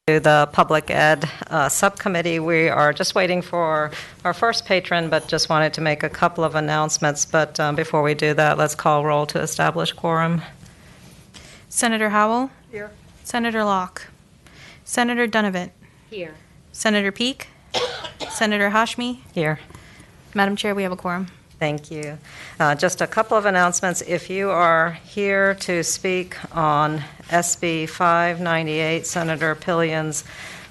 To the Public Ed Subcommittee. We are just waiting for our first patron, but just wanted to make a couple of announcements. But before we do that, let's call roll to establish quorum. Senator Howell? Here. Senator Locke? Senator Dunavant? Here. Senator Peake? Senator Hashmi? Here. Madam Chair, we have a quorum. Thank you. Just a couple of announcements. If you are here to speak on SB 598, Senator Pillion's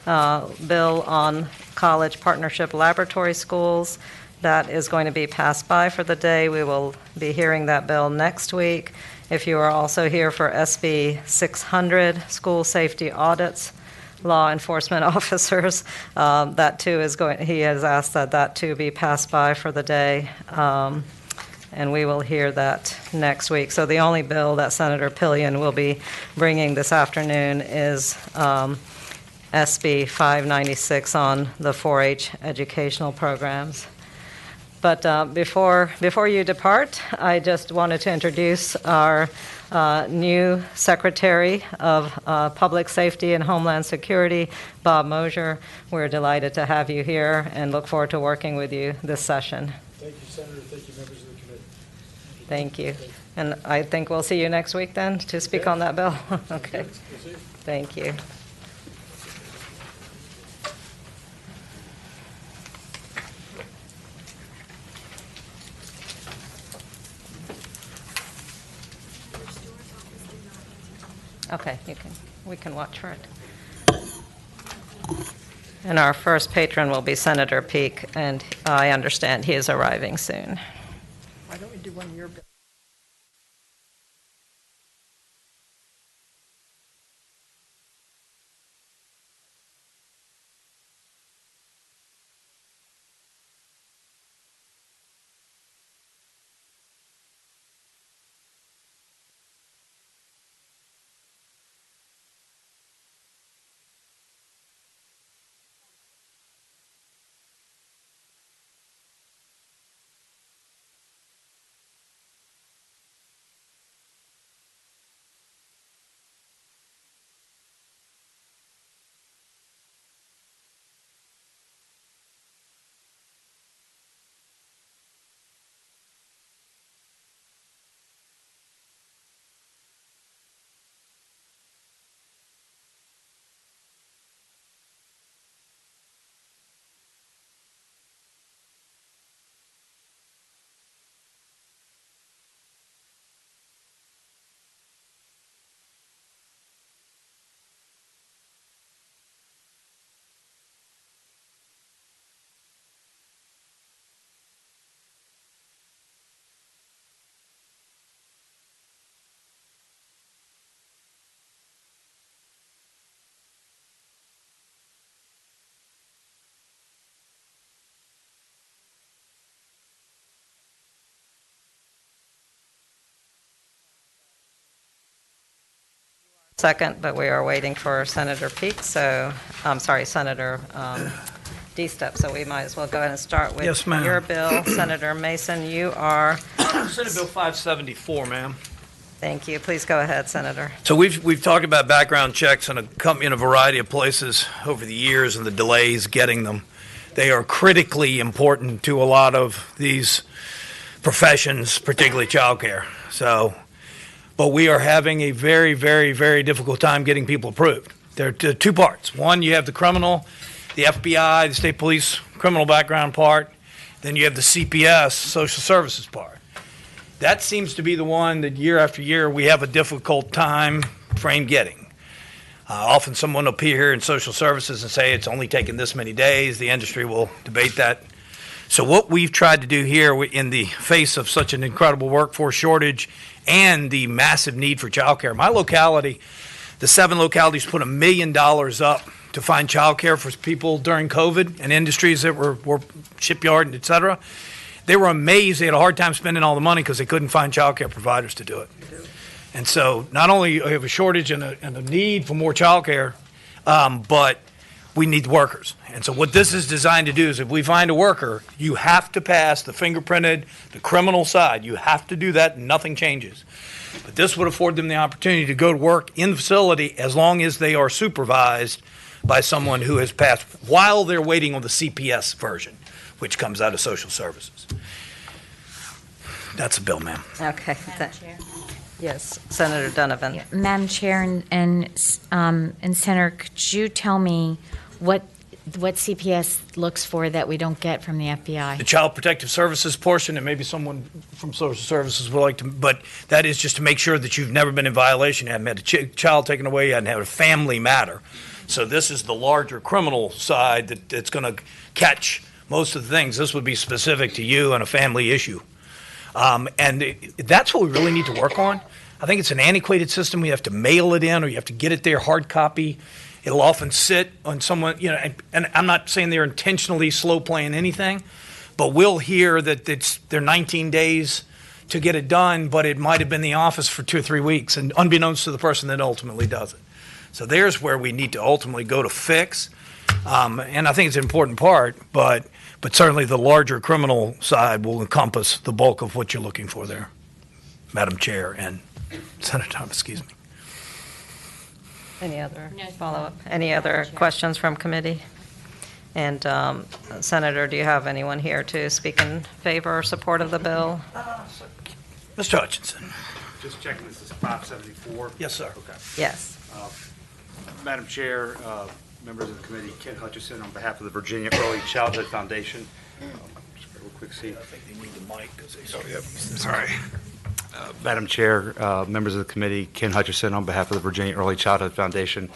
bill on college partnership laboratory schools, that is going to be passed by for the day. We will be hearing that bill next week. If you are also here for SB 600, school safety audits, law enforcement officers, that too is going, he has asked that too be passed by for the day, and we will hear that next week. So the only bill that Senator Pillion will be bringing this afternoon is SB 596 on the 4-H educational programs. But before you depart, I just wanted to introduce our new Secretary of Public Safety and Homeland Security, Bob Mosier. We're delighted to have you here and look forward to working with you this session. Thank you, Senator. Thank you, members of the committee. Thank you. And I think we'll see you next week then to speak on that bill. Okay. Thank you. Okay, we can watch for it. And our first patron will be Senator Peake, and I understand he is arriving soon. Why don't we do one of your bills? Second, but we are waiting for Senator Peake, so, I'm sorry, Senator D-Step, so we might as well go ahead and start with Yes, ma'am. your bill. Senator Mason, you are, Senate Bill 574, ma'am. thank you. Please go ahead, Senator. So we've talked about background checks in a variety of places over the years and the delays getting them. They are critically important to a lot of these professions, particularly childcare. But we are having a very, very, very difficult time getting people approved. There are two parts. One, you have the criminal, the FBI, the state police criminal background part. Then you have the CPS, social services part. That seems to be the one that year after year we have a difficult time frame getting. Often someone will appear here in social services and say it's only taken this many days. The industry will debate that. So what we've tried to do here in the face of such an incredible workforce shortage and the massive need for childcare. My locality, the 7 localities put $1 million up to find childcare for people during COVID and industries that were shipyard, et cetera. They were amazed. They had a hard time spending all the money because they couldn't find childcare providers to do it. And so not only do we have a shortage and a need for more childcare, but we need workers. And so what this is designed to do is if we find a worker, you have to pass the fingerprinted, the criminal side. You have to do that and nothing changes. But this would afford them the opportunity to go to work in the facility as long as they are supervised by someone who has passed while they're waiting on the CPS version, which comes out of social services. That's a bill, ma'am. Okay. Madam Chair. Yes, Senator Donovan. Madam Chair and Senator, could you tell me what CPS looks for that we don't get from the The FBI? Child Protective Services portion, and maybe someone from social services would like to, but that is just to make sure that you've never been in violation, you haven't had a child taken away, you haven't had a family matter. So this is the larger criminal side that's going to catch most of the things. This would be specific to you and a family issue. That's what we really need to work on. I think it's an antiquated system. We have to mail it in or you have to get it there hard copy. It'll often sit on someone, and I'm not saying they're intentionally slow playing anything, but we'll hear that they're 19 days to get it done, but it might have been in the office for 2 or 3 weeks, and unbeknownst to the person that ultimately does it. So there's where we need to ultimately go to fix. And I think it's an important part, but certainly the larger criminal side will encompass the bulk of what you're looking for there, Madam Chair and Senator Thomas, excuse me. Any other No, follow-up? Any other Madam Chair. questions from committee? And Senator, do you have anyone here to speak in favor or support of the bill? Mr. Hutchinson. Just checking, this is 574? Yes, sir. Okay. Yes. Madam Chair, members of the committee, Ken Hutchison on behalf of the Virginia Early Childhood Foundation. Just a real quick seat. I think they need the mic because they Sorry. Madam Chair, members of the committee, Ken Hutchison on behalf of the Virginia Early Childhood Foundation.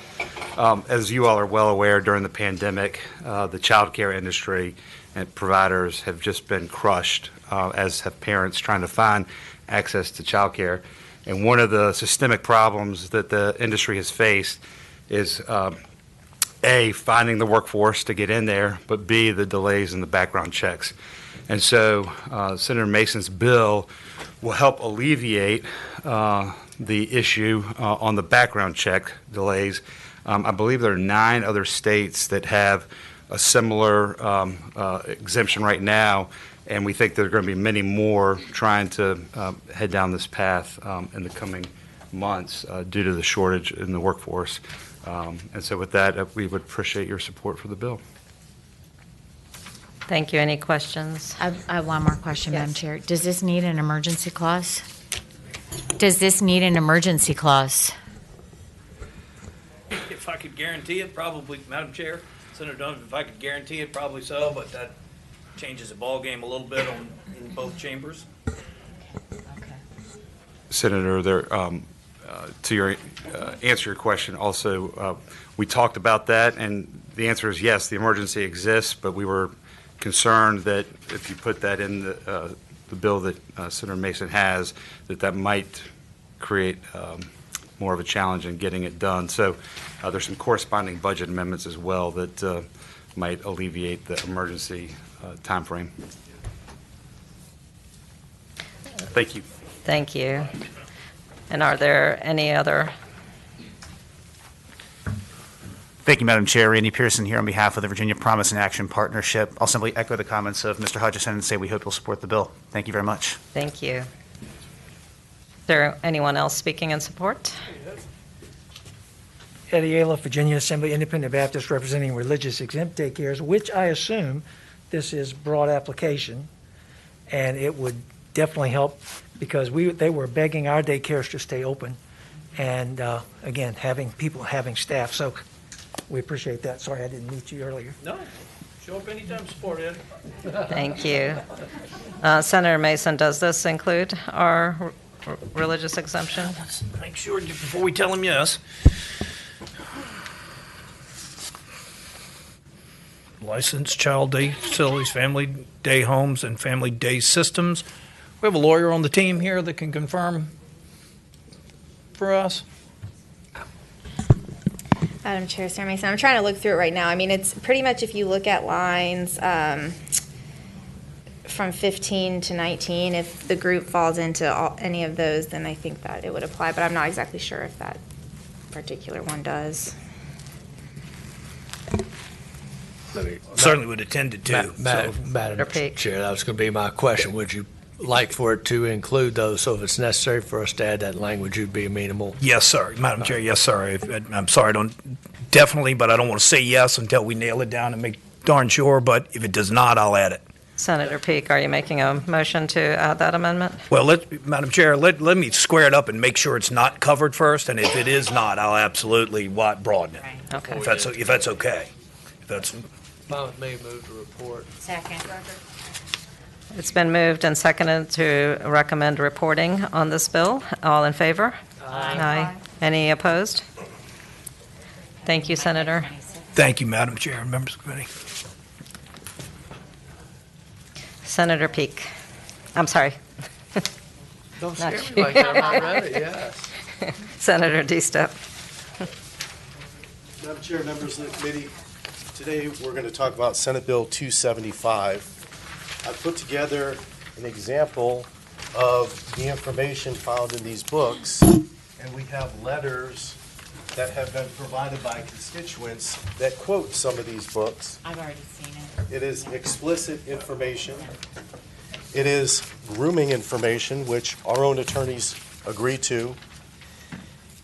As you all are well aware, during the pandemic, the child care industry and providers have just been crushed, as have parents trying to find access to child care. And one of the systemic problems that the industry has faced is A, finding the workforce to get in there, but B, the delays in the background checks. And so Senator Mason's bill will help alleviate the issue on the background check delays. I believe there are 9 other states that have a similar exemption right now, and we think there are going to be many more trying to head down this path in the coming months due to the shortage in the workforce. And so with that, we would appreciate your support for the bill. Thank you. Any questions? I have one more question, Madam Yes. Chair. Does this need an emergency clause? Does this need an emergency clause? If I could guarantee it, probably, Madam Chair, Senator Donovan, if I could guarantee it, probably so, but that changes the ballgame a little bit in both chambers. Senator, to your answer your question, also, we talked about that, and the answer is yes, the emergency exists, but we were concerned that if you put that in the bill that Senator Mason has, that might create more of a challenge in getting it done. So there's some corresponding budget amendments as well that might alleviate the emergency timeframe. Thank you. Thank you. And are there any other? Thank you, Madam Chair. Randy Pearson here on behalf of the Virginia Promise and Action Partnership. I'll simply echo the comments of Mr. Hutchison and say we hope you'll support the bill. Thank you very much. Thank you. Is there anyone else speaking in support? Eddie Ayla, Virginia Assembly Independent Baptist, representing religious exempt daycares, which I assume this is broad application, and it would definitely help because they were begging our daycares to stay open, and again, having staff. So we appreciate that. Sorry I didn't meet you earlier. No, show up anytime, support it. Thank you. Senator Mason, does this include our religious exemption? Let's make sure before we tell him yes. Licensed child day facilities, family day homes, and family day systems. We have a lawyer on the team here that can confirm for us. Madam Chair, Sarah Mason, I'm trying to look through it right now. I mean, it's pretty much if you look at lines from 15 to 19, if the group falls into any of those, then I think that it would apply, but I'm not exactly sure if that particular one does. certainly would attend it too. So, Senator Peake. Chair, that was going to be my question. Would you like for it to include those? So if it's necessary for us to add that language, you'd be amenable? yes, sir, Madam Chair. Yes, sir. I'm sorry, I don't definitely, but I don't want to say yes until we nail it down and make darn sure. But if it does not, I'll add it. Senator Peake, are you making a motion to add that amendment? Well, Madam Chair, let me square it up and make sure it's not covered first, and if it is not, I'll absolutely broaden it. Okay. If that's okay. If that's Fine with me, move to report. Second. It's been moved and seconded to recommend reporting on this bill. All in favor? Aye. Any opposed? Thank you, Senator. Thank you, Madam Chair and members of the committee. Senator Peake. I'm sorry. Don't Not scare you. me like that. I'm ready, yes. Senator D-Step. Madam Chair, members of the committee, today we're going to talk about Senate Bill 275. I've put together an example of the information found in these books, and we have letters that have been provided by constituents that quote some of these books. I've already seen it. It is explicit information. It is grooming information, which our own attorneys agree to.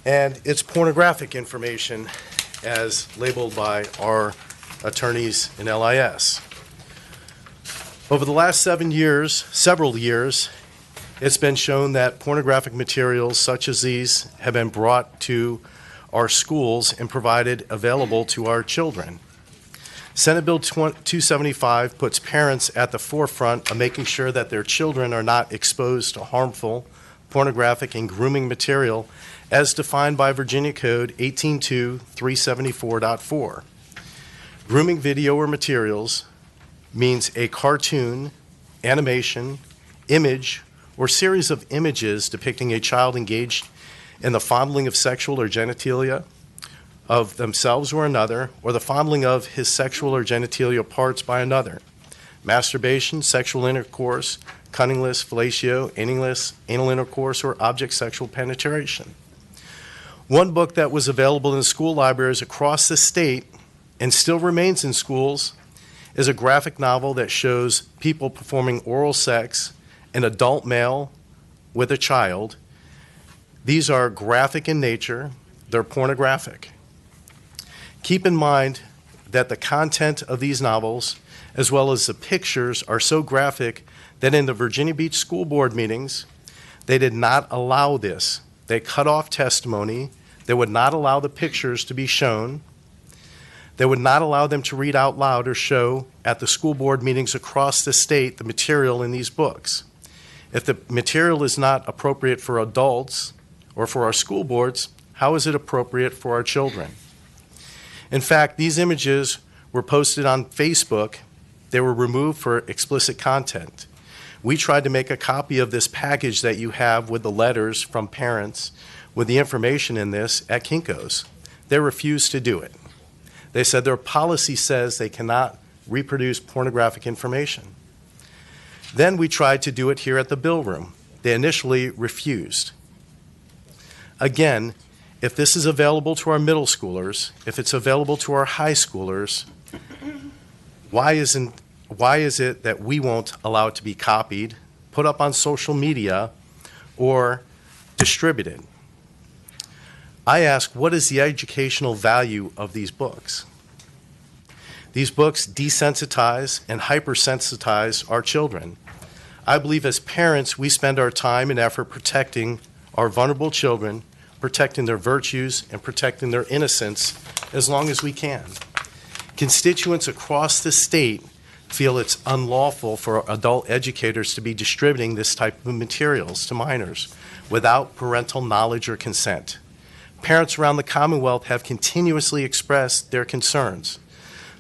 And it's pornographic information as labeled by our attorneys in LIS. Over the last several years, it's been shown that pornographic materials such as these have been brought to our schools and provided available to our children. Senate Bill 275 puts parents at the forefront of making sure that their children are not exposed to harmful, pornographic, and grooming material as defined by Virginia Code 18.2.374.4. Grooming video or materials means a cartoon, animation, image, or series of images depicting a child engaged in the fondling of sexual or genitalia of themselves or another, or the fondling of his sexual or genitalia parts by another. Masturbation, sexual intercourse, cunningless, fellatio, anal intercourse, or object sexual penetration. One book that was available in school libraries across the state and still remains in schools is a graphic novel that shows people performing oral sex, an adult male with a child. These are graphic in nature. They're pornographic. Keep in mind that the content of these novels, as well as the pictures, are so graphic that in the Virginia Beach School Board meetings, they did not allow this. They cut off testimony. They would not allow the pictures to be shown. They would not allow them to read out loud or show at the school board meetings across the state the material in these books. If the material is not appropriate for adults or for our school boards, how is it appropriate for our children? In fact, these images were posted on Facebook. They were removed for explicit content. We tried to make a copy of this package that you have with the letters from parents with the information in this at Kinko's. They refused to do it. They said their policy says they cannot reproduce pornographic information. Then we tried to do it here at the Bill Room. They initially refused. Again, if this is available to our middle schoolers, if it's available to our high schoolers, why is it that we won't allow it to be copied, put up on social media, or distributed? I ask, what is the educational value of these books? These books desensitize and hypersensitize our children. I believe as parents, we spend our time and effort protecting our vulnerable children, protecting their virtues, and protecting their innocence as long as we can. Constituents across the state feel it's unlawful for adult educators to be distributing this type of materials to minors without parental knowledge or consent. Parents around the Commonwealth have continuously expressed their concerns.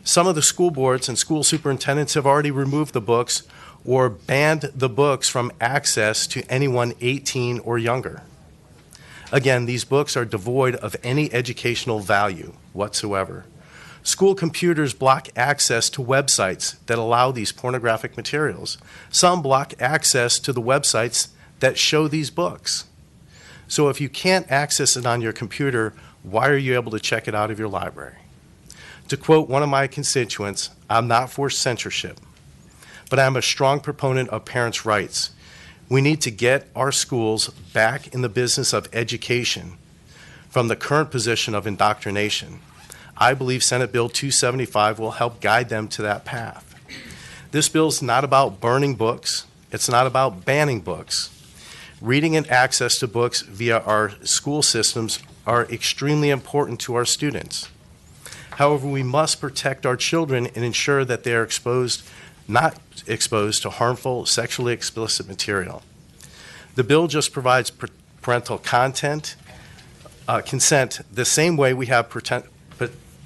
Some of the school boards and school superintendents have already removed the books or banned the books from access to anyone 18 or younger. Again, these books are devoid of any educational value whatsoever. School computers block access to websites that allow these pornographic materials. Some block access to the websites that show these books. So if you can't access it on your computer, why are you able to check it out of your library? To quote one of my constituents, I'm not for censorship, but I'm a strong proponent of parents' rights. We need to get our schools back in the business of education from the current position of indoctrination. I believe Senate Bill 275 will help guide them to that path. This bill is not about burning books. It's not about banning books. Reading and access to books via our school systems are extremely important to our students. However, we must protect our children and ensure that they are not exposed to harmful, sexually explicit material. The bill just provides parental consent the same way we have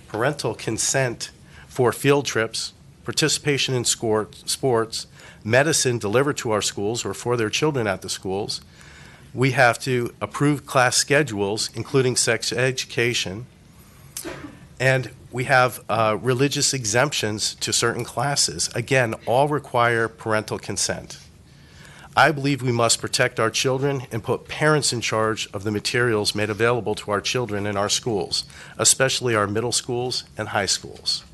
parental consent for field trips, participation in sports, medicine delivered to our schools or for their children at the schools. We have to approve class schedules, including sex education, and we have religious exemptions to certain classes. Again, all require parental consent. I believe we must protect our children and put parents in charge of the materials made available to our children in our schools, especially our middle schools and high schools.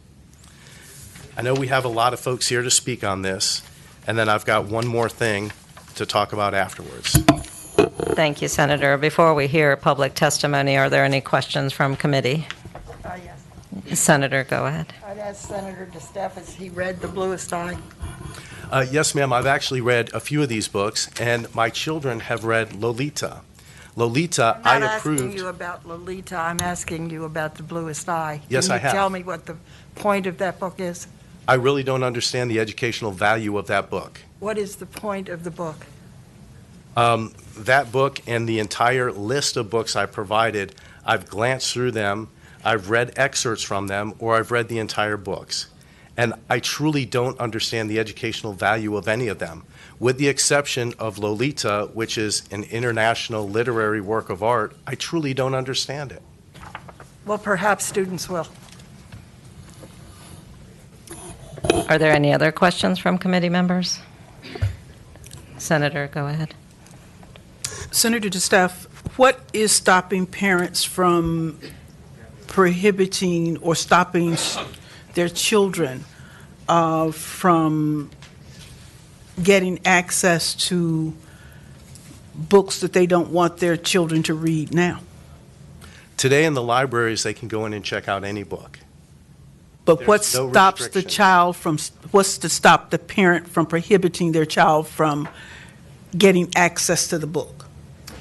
I know we have a lot of folks here to speak on this, and then I've got one more thing to talk about afterwards. Thank you, Senator. Before we hear public testimony, are there any questions from committee? Yes. Senator, go ahead. I'd ask Senator DeSteph, has he read The Bluest Eye? Yes, ma'am. I've actually read a few of these books, and my children have read Lolita. Lolita, I I'm not approved. asking you about Lolita, I'm asking you about The Bluest Eye. Yes, I have. Can you tell me what the point of that book is? I really don't understand the educational value of that book. What is the point of the book? That book and the entire list of books I provided, I've glanced through them, I've read excerpts from them, or I've read the entire books. And I truly don't understand the educational value of any of them, with the exception of Lolita, which is an international literary work of art. I truly don't understand it. Well, perhaps students will. Are there any other questions from committee members? Senator, go ahead. Senator DeSteph, what is stopping parents from prohibiting or stopping their children from getting access to books that they don't want their children to read now? Today in the libraries, they can go in and check out any book. But There's what no stops the restriction. child from, what's to stop the parent from prohibiting their child from getting access to the book?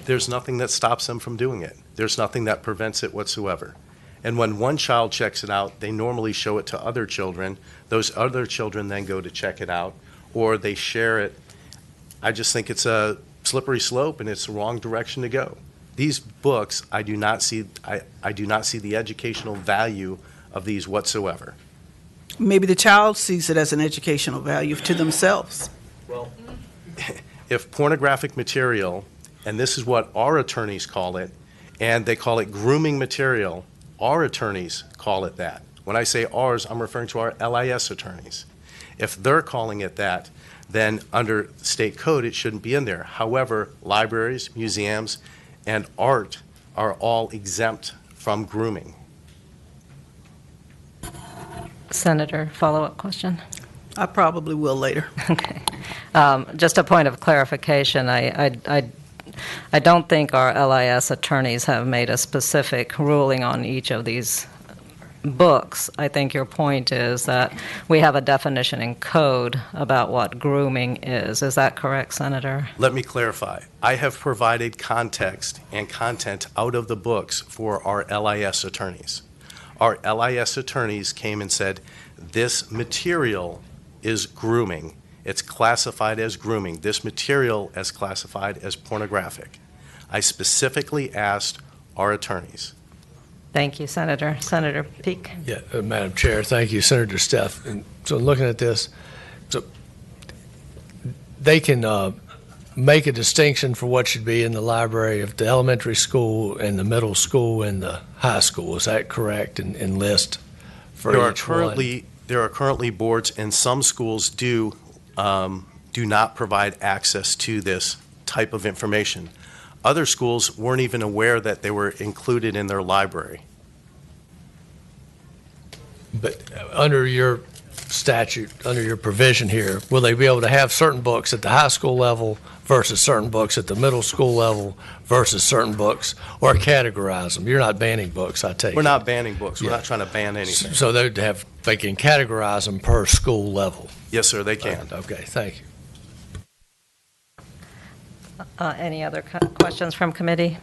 There's nothing that stops them from doing it. There's nothing that prevents it whatsoever. And when one child checks it out, they normally show it to other children. Those other children then go to check it out, or they share it. I just think it's a slippery slope, and it's the wrong direction to go. These books, I do not see the educational value of these whatsoever. Maybe the child sees it as an educational value to themselves. Well, if pornographic material, and this is what our attorneys call it, and they call it grooming material, our attorneys call it that. When I say ours, I'm referring to our LIS attorneys. If they're calling it that, then under state code, it shouldn't be in there. However, libraries, museums, and art are all exempt from grooming. Senator, follow-up question? I probably will later. Okay. Just a point of clarification, I don't think our LIS attorneys have made a specific ruling on each of these books. I think your point is that we have a definition in code about what grooming is. Is that correct, Senator? Let me clarify. I have provided context and content out of the books for our LIS attorneys. Our LIS attorneys came and said, this material is grooming. It's classified as grooming. This material is classified as pornographic. I specifically asked our attorneys. Thank you, Senator. Senator Peake. Yeah, Madam Chair, thank you, Senator Steph. And so looking at this, so they can make a distinction for what should be in the library of the elementary school and the middle school and the high school. Is that correct? And list for each one? There are currently boards, and some schools do not provide access to this type of information. Other schools weren't even aware that they were included in their library. But under your statute, under your provision here, will they be able to have certain books at the high school level versus certain books at the middle school level versus certain books, or categorize them? You're not banning books, I take it. We're not banning books. We're Yeah. not trying to ban anything. So they can categorize them per school level? Yes, sir, they can. Okay, thank you. Any other questions from committee?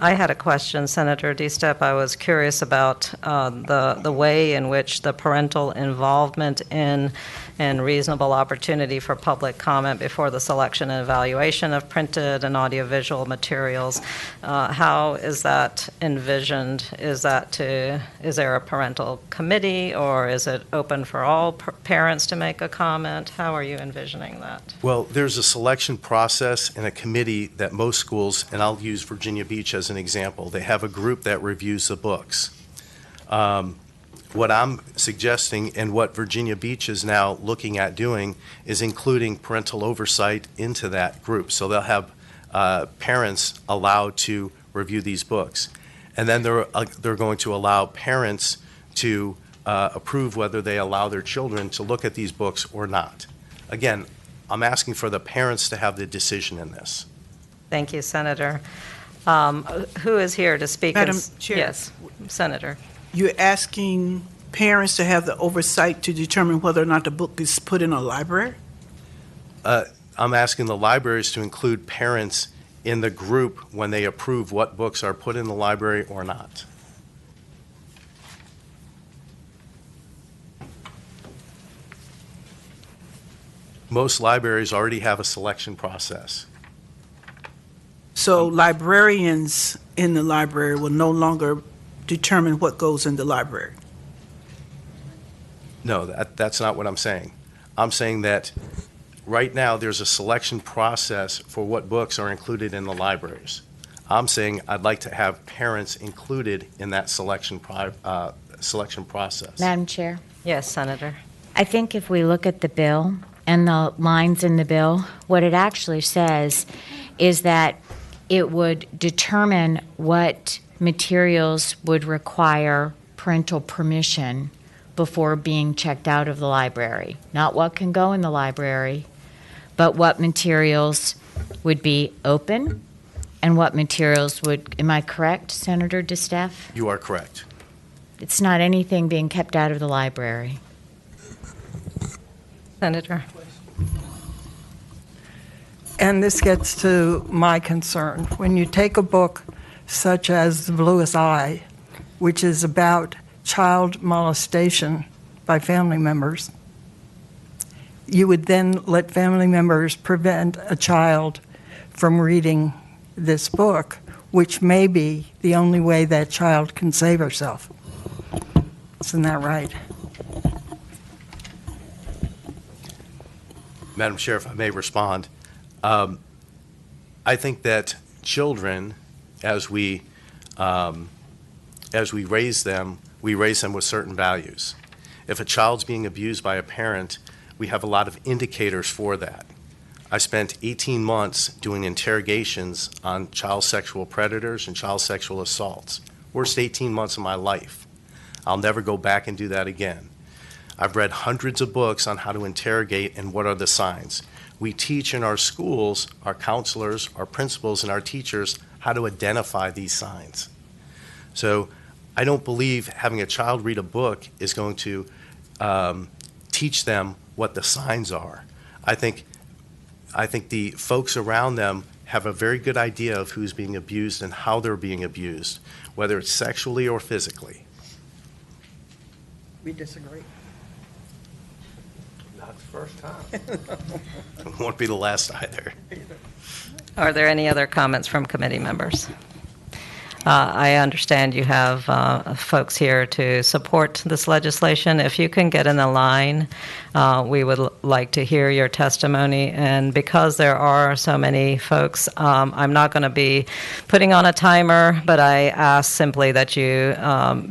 I had a question, Senator DeStep. I was curious about the way in which the parental involvement in and reasonable opportunity for public comment before the selection and evaluation of printed and audiovisual materials. How is that envisioned? Is there a parental committee, or is it open for all parents to make a comment? How are you envisioning that? Well, there's a selection process and a committee that most schools, and I'll use Virginia Beach as an example, they have a group that reviews the books. What I'm suggesting and what Virginia Beach is now looking at doing is including parental oversight into that group. So they'll have parents allowed to review these books. And then they're going to allow parents to approve whether they allow their children to look at these books or not. Again, I'm asking for the parents to have the decision in this. Thank you, Senator. Who is here to speak? Madam Chair. Yes, Senator. You're asking parents to have the oversight to determine whether or not the book is put in a library? I'm asking the libraries to include parents in the group when they approve what books are put in the library or not. Most libraries already have a selection process. So librarians in the library will no longer determine what goes in the library? No, that's not what I'm saying. I'm saying that right now there's a selection process for what books are included in the libraries. I'm saying I'd like to have parents included in that selection process. Madam Chair, Yes, Senator. I think if we look at the bill and the lines in the bill, what it actually says is that it would determine what materials would require parental permission before being checked out of the library. Not what can go in the library, but what materials would be open and what materials would, am I correct, Senator DeStef? You are correct. It's not anything being kept out of the library. Senator. And this gets to my concern. When you take a book such as The Bluest Eye, which is about child molestation by family members, you would then let family members prevent a child from reading this book, which may be the only way that child can save herself. Isn't that right? Madam Chair, if I may respond. I think that children, as we raise them with certain values. If a child's being abused by a parent, we have a lot of indicators for that. I spent 18 months doing interrogations on child sexual predators and child sexual assaults. Worst 18 months of my life. I'll never go back and do that again. I've read hundreds of books on how to interrogate and what are the signs. We teach in our schools, our counselors, our principals, and our teachers how to identify these signs. So I don't believe having a child read a book is going to teach them what the signs are. I think the folks around them have a very good idea of who's being abused and how they're being abused, whether it's sexually or physically. We disagree. Not the first time. It won't be the last either. Are there any other comments from committee members? I understand you have folks here to support this legislation. If you can get in the line, we would like to hear your testimony. And because there are so many folks, I'm not going to be putting on a timer, but I ask simply that you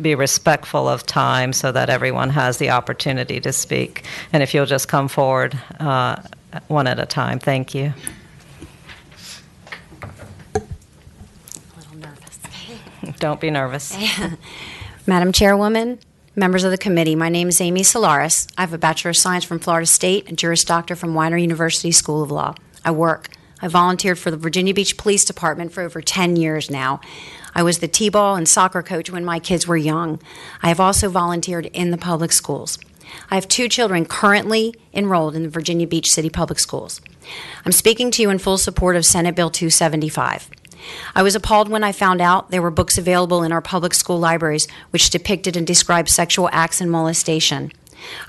be respectful of time so that everyone has the opportunity to speak. And if you'll just come forward one at a time. Thank you. A little nervous. Don't be nervous. Madam Chairwoman, Members of the committee, my name is Amy Solaris. I have a Bachelor of Science from Florida State and Juris Doctor from Weiner University School of Law. I volunteered for the Virginia Beach Police Department for over 10 years now. I was the T-ball and soccer coach when my kids were young. I have also volunteered in the public schools. I have 2 children currently enrolled in the Virginia Beach City Public Schools. I'm speaking to you in full support of Senate Bill 275. I was appalled when I found out there were books available in our public school libraries which depicted and described sexual acts and molestation.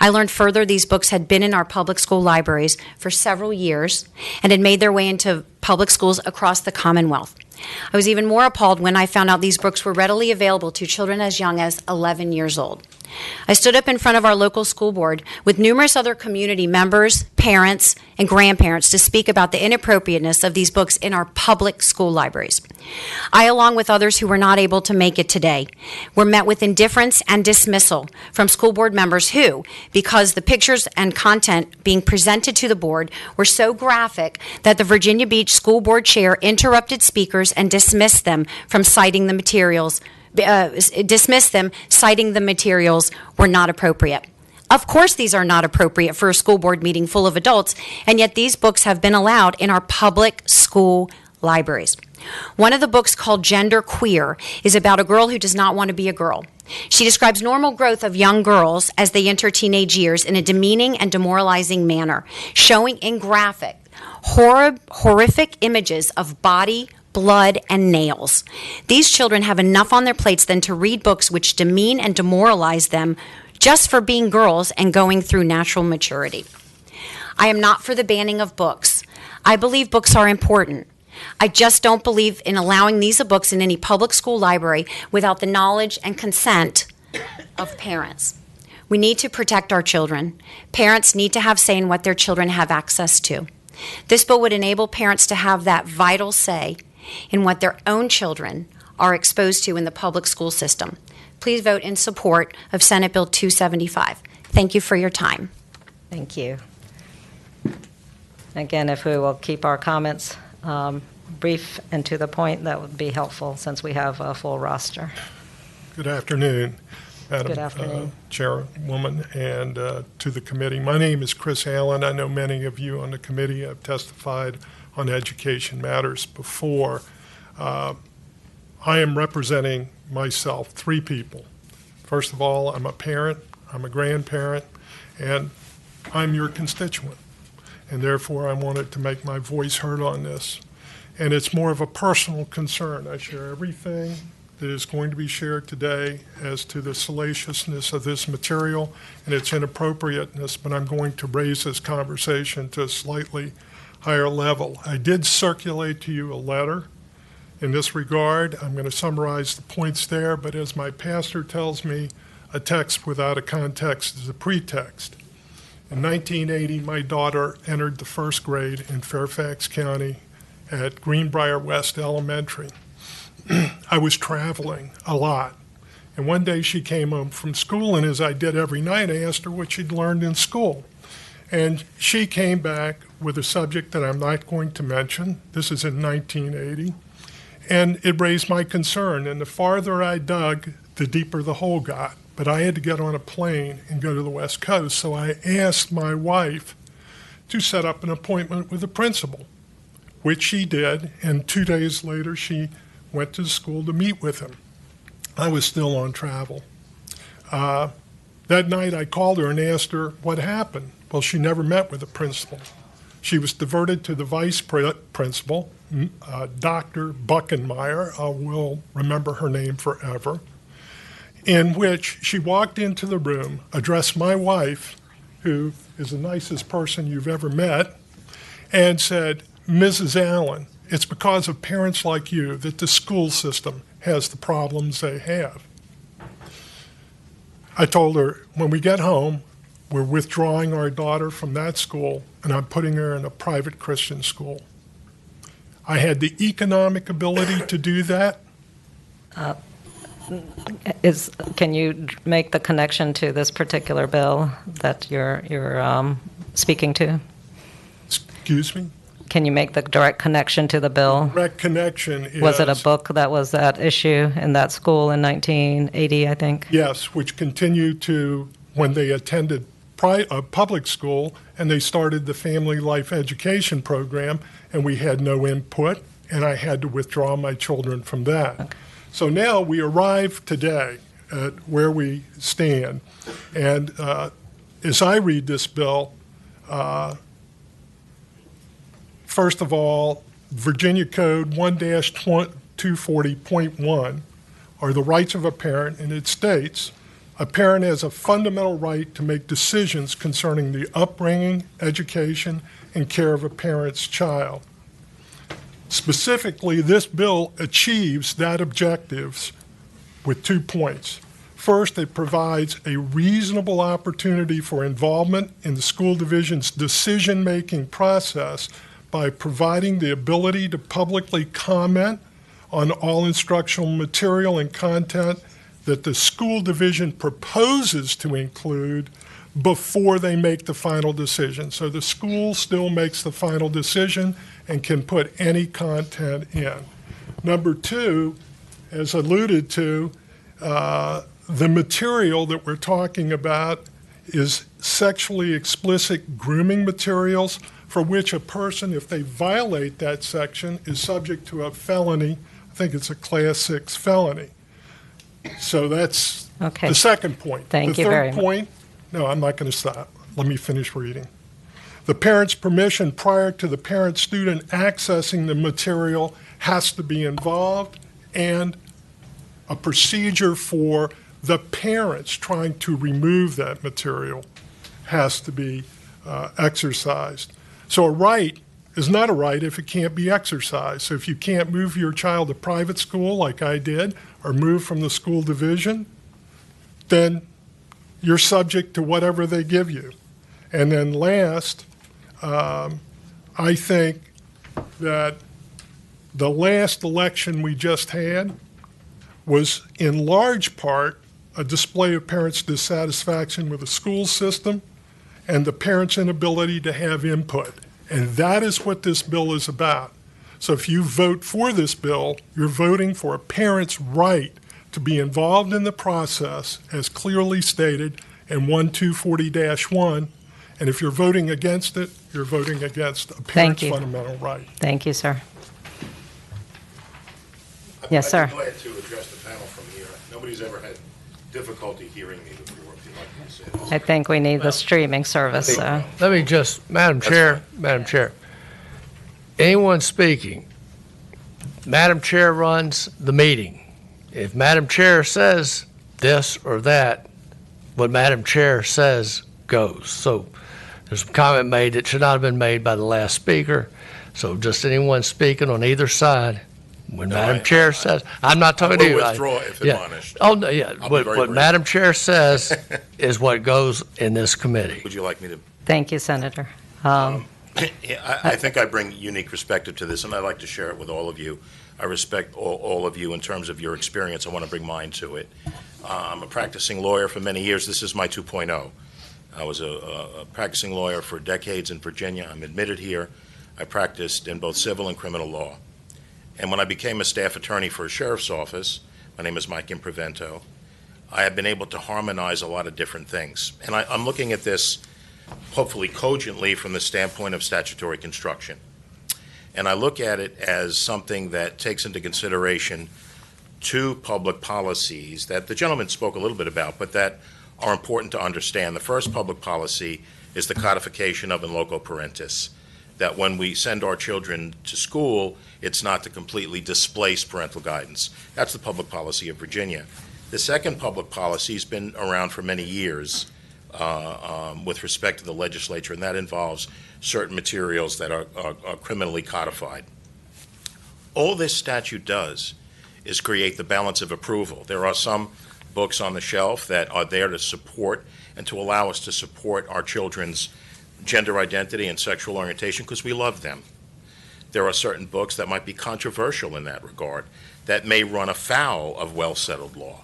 I learned further these books had been in our public school libraries for several years and had made their way into public schools across the Commonwealth. I was even more appalled when I found out these books were readily available to children as young as 11 years old. I stood up in front of our local school board with numerous other community members, parents, and grandparents to speak about the inappropriateness of these books in our public school libraries. I, along with others who were not able to make it today, were met with indifference and dismissal from school board members who, because the pictures and content being presented to the board were so graphic that the Virginia Beach School Board Chair interrupted speakers and dismissed them from citing the materials citing the materials were not appropriate. Of course these are not appropriate for a school board meeting full of adults, and yet these books have been allowed in our public school libraries. One of the books, called Gender Queer, is about a girl who does not want to be a girl. She describes normal growth of young girls as they enter teenage years in a demeaning and demoralizing manner, showing in graphic, horrific images of body, blood, and nails. These children have enough on their plates than to read books which demean and demoralize them just for being girls and going through natural maturity. I am not for the banning of books. I believe books are important. I just don't believe in allowing these books in any public school library without the knowledge and consent of parents. We need to protect our children. Parents need to have say in what their children have access to. This bill would enable parents to have that vital say in what their own children are exposed to in the public school system. Please vote in support of Senate Bill 275. Thank you for your time. Thank you. Again, if we will keep our comments brief and to the point, that would be helpful since we have a full roster. Good afternoon, Madam Good afternoon. Chairwoman, and to the committee. My name is Chris Allen. I know many of you on the committee have testified on education matters before. I am representing myself, 3 people. First of all, I'm a parent, I'm a grandparent, and I'm your constituent. And therefore, I wanted to make my voice heard on this. And it's more of a personal concern. I share everything that is going to be shared today as to the salaciousness of this material and its inappropriateness, but I'm going to raise this conversation to a slightly higher level. I did circulate to you a letter in this regard. I'm going to summarize the points there, but as my pastor tells me, a text without a context is a pretext. In 1980, my daughter entered the 1st grade in Fairfax County at Greenbrier West Elementary. I was traveling a lot, and one day she came home from school, and as I did every night, I asked her what she'd learned in school. And she came back with a subject that I'm not going to mention. This is in 1980. And it raised my concern. And the farther I dug, the deeper the hole got. But I had to get on a plane and go to the West Coast. So I asked my wife to set up an appointment with the principal, which she did. And 2 days later, she went to the school to meet with him. I was still on travel. That night, I called her and asked her what happened. Well, she never met with the principal. She was diverted to the vice principal, Dr. Buckenmeyer. I will remember her name forever, in which she walked into the room, addressed my wife, who is the nicest person you've ever met, and said, Mrs. Allen, it's because of parents like you that the school system has the problems they have. I told her, when we get home, we're withdrawing our daughter from that school, and I'm putting her in a private Christian school. I had the economic ability to do that. Can you make the connection to this particular bill that you're speaking to? Excuse me? can you make the direct connection to the bill? Direct connection is... Was it a book that was at issue in that school in 1980, I think? Yes, which continued to, when they attended public school, and they started the Family Life Education Program, and we had no input, and I had to withdraw my children from that. Okay. So now we arrive today at where we stand, and as I read this bill, first of all, Virginia Code 1-240.1 are the rights of a parent, and it states, a parent has a fundamental right to make decisions concerning the upbringing, education, and care of a parent's child. Specifically, this bill achieves that objectives with 2 points. First, it provides a reasonable opportunity for involvement in the school division's decision-making process by providing the ability to publicly comment on all instructional material and content that the school division proposes to include before they make the final decision. So the school still makes the final decision and can put any content in. Number two, as alluded to, the material that we're talking about is sexually explicit grooming materials for which a person, if they violate that section, is subject to a felony. I think it's a Class 6 felony. So that's Okay. the second point. Thank you very The much. third point, no, I'm not going to stop. Let me finish reading. The parent's permission prior to the parent-student accessing the material has to be involved, and a procedure for the parents trying to remove that material has to be exercised. So a right is not a right if it can't be exercised. So if you can't move your child to private school like I did, or move from the school division, then you're subject to whatever they give you. And then last, I think that the last election we just had was in large part a display of parents' dissatisfaction with the school system and the parents' inability to have input. And that is what this bill is about. So if you vote for this bill, you're voting for a parent's right to be involved in the process as clearly stated in 1-240-1. And if you're voting against it, you're voting against a parent's fundamental right. Thank you, sir. Yes, sir. I'd be glad to address the panel from here. Nobody's ever had difficulty hearing me before, if you'd like me to say this. I think we need the streaming service, so. Let me just, Madam Chair, anyone speaking, Madam Chair runs the meeting. If Madam Chair says this or that, what Madam Chair says goes. So there's a comment made that should not have been made by the last speaker. So just anyone speaking on either side, when Madam Chair says, I'm not talking to you. I will withdraw if admonished. Oh, no, yeah. I'll be very What brief. Madam Chair says is what goes in this committee. Would you like me to? Thank you, Senator. Yeah, I think I bring unique perspective to this, and I'd like to share it with all of you. I respect all of you in terms of your experience. I want to bring mine to it. I'm a practicing lawyer for many years. This is my 2.0. I was a practicing lawyer for decades in Virginia. I'm admitted here. I practiced in both civil and criminal law. And when I became a staff attorney for a sheriff's office, my name is Mike Imprevento, I have been able to harmonize a lot of different things. And I'm looking at this hopefully cogently from the standpoint of statutory construction. And I look at it as something that takes into consideration two public policies that the gentleman spoke a little bit about, but that are important to understand. The first public policy is the codification of in loco parentis, that when we send our children to school, it's not to completely displace parental guidance. That's the public policy of Virginia. The second public policy has been around for many years with respect to the legislature, and that involves certain materials that are criminally codified. All this statute does is create the balance of approval. There are some books on the shelf that are there to support and to allow us to support our children's gender identity and sexual orientation because we love them. There are certain books that might be controversial in that regard that may run afoul of well-settled law.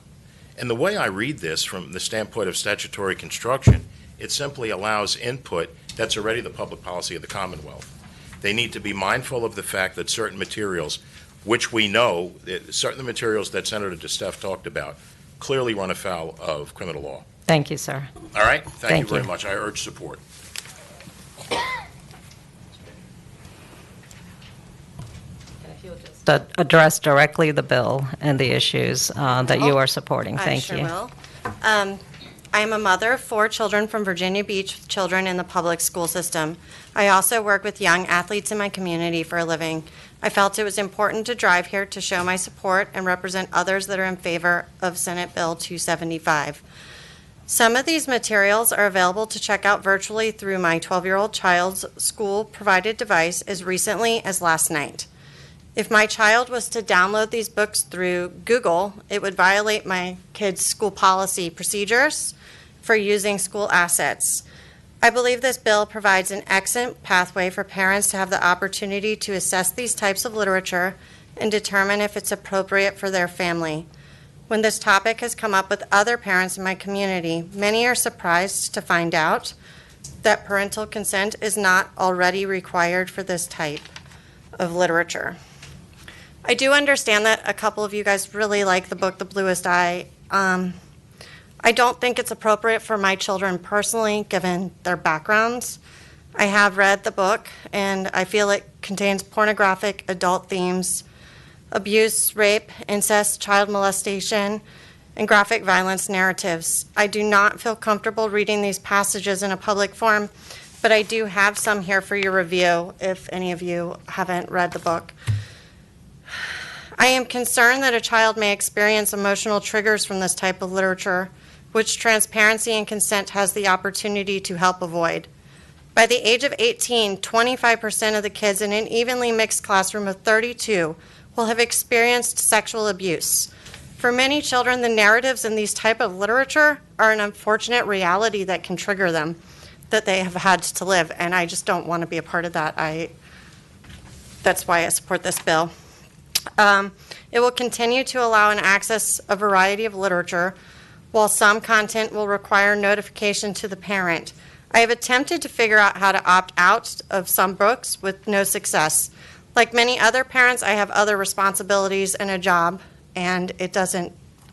And the way I read this from the standpoint of statutory construction, it simply allows input that's already the public policy of the Commonwealth. they need to be mindful of the fact that certain materials, which we know, certain materials that Senator DeStefano talked about, clearly run afoul of criminal law. Thank you, sir. All right? Thank you very you. much. I urge support. Address directly the bill and the issues that you are supporting. I Thank sure you. will. I am a mother of 4 children from Virginia Beach with children in the public school system. I also work with young athletes in my community for a living. I felt it was important to drive here to show my support and represent others that are in favor of Senate Bill 275. Some of these materials are available to check out virtually through my 12-year-old child's school-provided device as recently as last night. If my child was to download these books through Google, it would violate my kid's school policy procedures for using school assets. I believe this bill provides an excellent pathway for parents to have the opportunity to assess these types of literature and determine if it's appropriate for their family. When this topic has come up with other parents in my community, many are surprised to find out that parental consent is not already required for this type of literature. I do understand that a couple of you guys really like the book, The Bluest Eye. I don't think it's appropriate for my children personally, given their backgrounds. I have read the book, and I feel it contains pornographic adult themes, abuse, rape, incest, child molestation, and graphic violence narratives. I do not feel comfortable reading these passages in a public forum, but I do have some here for your review if any of you haven't read the book. I am concerned that a child may experience emotional triggers from this type of literature, which transparency and consent has the opportunity to help avoid. By the age of 18, 25% of the kids in an evenly mixed classroom of 32 will have experienced sexual abuse. For many children, the narratives in these type of literature are an unfortunate reality that can trigger them, that they have had to live, and I just don't want to be a part of that. That's why I support this bill. It will continue to allow and access a variety of literature, while some content will require notification to the parent. I have attempted to figure out how to opt out of some books with no success. Like many other parents, I have other responsibilities and a job, and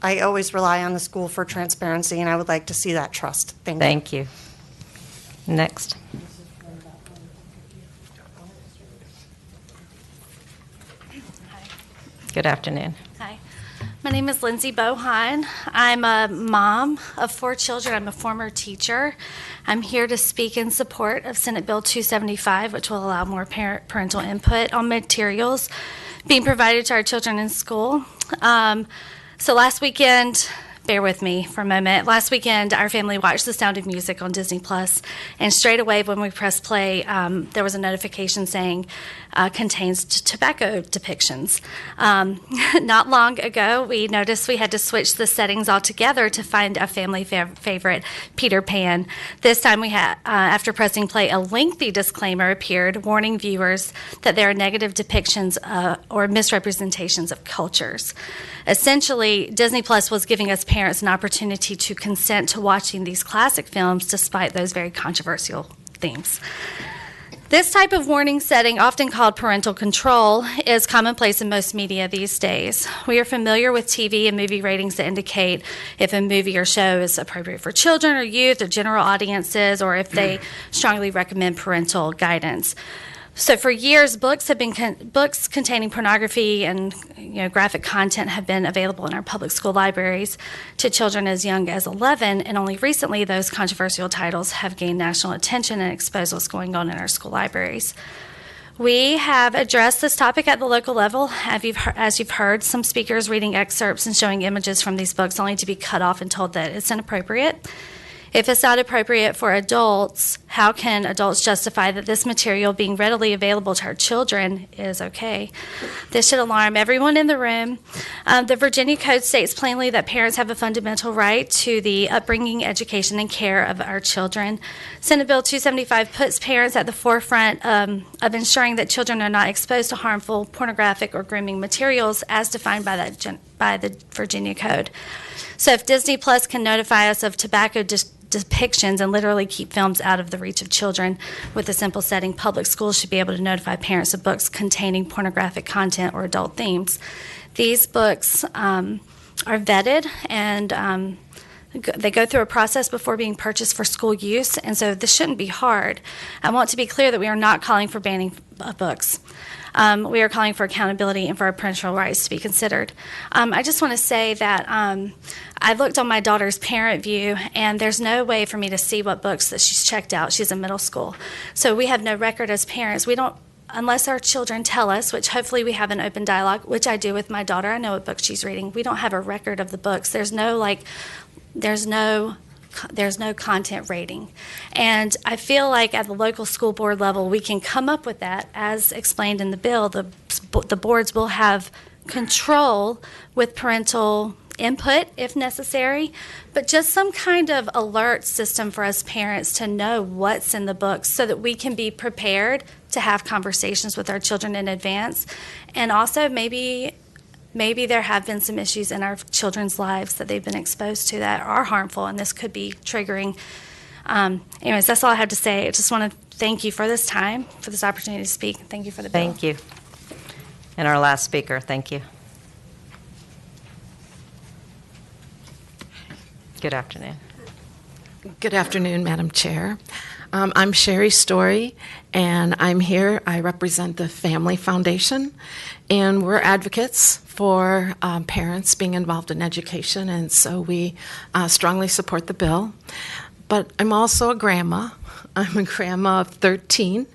I always rely on the school for transparency, and I would like to see that trust. Thank you. Next. Good afternoon. Hi. My name is Lindsay Bohine. I'm a mom of 4 children. I'm a former teacher. I'm here to speak in support of Senate Bill 275, which will allow more parental input on materials being provided to our children in school. So last weekend, bear with me for a moment. Last weekend, our family watched The Sound of Music on Disney+, and straight away when we pressed play, there was a notification saying contains tobacco depictions. Not long ago, we noticed we had to switch the settings altogether to find a family favorite, Peter Pan. This time we had, after pressing play, a lengthy disclaimer appeared warning viewers that there are negative depictions or misrepresentations of cultures. Essentially, Disney Plus was giving us parents an opportunity to consent to watching these classic films despite those very controversial themes. This type of warning setting, often called parental control, is commonplace in most media these days. We are familiar with TV and movie ratings that indicate if a movie or show is appropriate for children or youth or general audiences, or if they strongly recommend parental guidance. So for years, books containing pornography and graphic content have been available in our public school libraries to children as young as 11, and only recently those controversial titles have gained national attention and exposed what's going on in our school libraries. We have addressed this topic at the local level, as you've heard some speakers reading excerpts and showing images from these books only to be cut off and told that it's inappropriate. If it's not appropriate for adults, how can adults justify that this material being readily available to our children is okay? This should alarm everyone in the room. The Virginia Code states plainly that parents have a fundamental right to the upbringing, education, and care of our children. Senate Bill 275 puts parents at the forefront of ensuring that children are not exposed to harmful, pornographic, or grooming materials as defined by the Virginia Code. So if Disney Plus can notify us of tobacco depictions and literally keep films out of the reach of children. With a simple setting, public schools should be able to notify parents of books containing pornographic content or adult themes. These books are vetted and they go through a process before being purchased for school use, and so this shouldn't be hard. I want to be clear that we are not calling for banning books. We are calling for accountability and for our parental rights to be considered. I just want to say that I looked on my daughter's parent view, and there's no way for me to see what books that she's checked out. She's in middle school. So we have no record as parents. We don't, unless our children tell us, which hopefully we have an open dialogue, which I do with my daughter. I know what books she's reading. We don't have a record of the books. There's no content rating. And I feel like at the local school board level, we can come up with that. As explained in the bill, the boards will have control with parental input if necessary, but just some kind of alert system for us parents to know what's in the books so that we can be prepared to have conversations with our children in advance. And also maybe there have been some issues in our children's lives that they've been exposed to that are harmful, and this could be triggering. Anyways, that's all I have to say. I just want to thank you for this time, for this opportunity to speak. Thank you for the bill. Thank you. And our last speaker, thank you. Good afternoon. Good afternoon, Madam Chair. I'm Sherry Story, and I'm here. I represent the Family Foundation, and we're advocates for parents being involved in education, and so we strongly support the bill. But I'm also a grandma. I'm a grandma of 13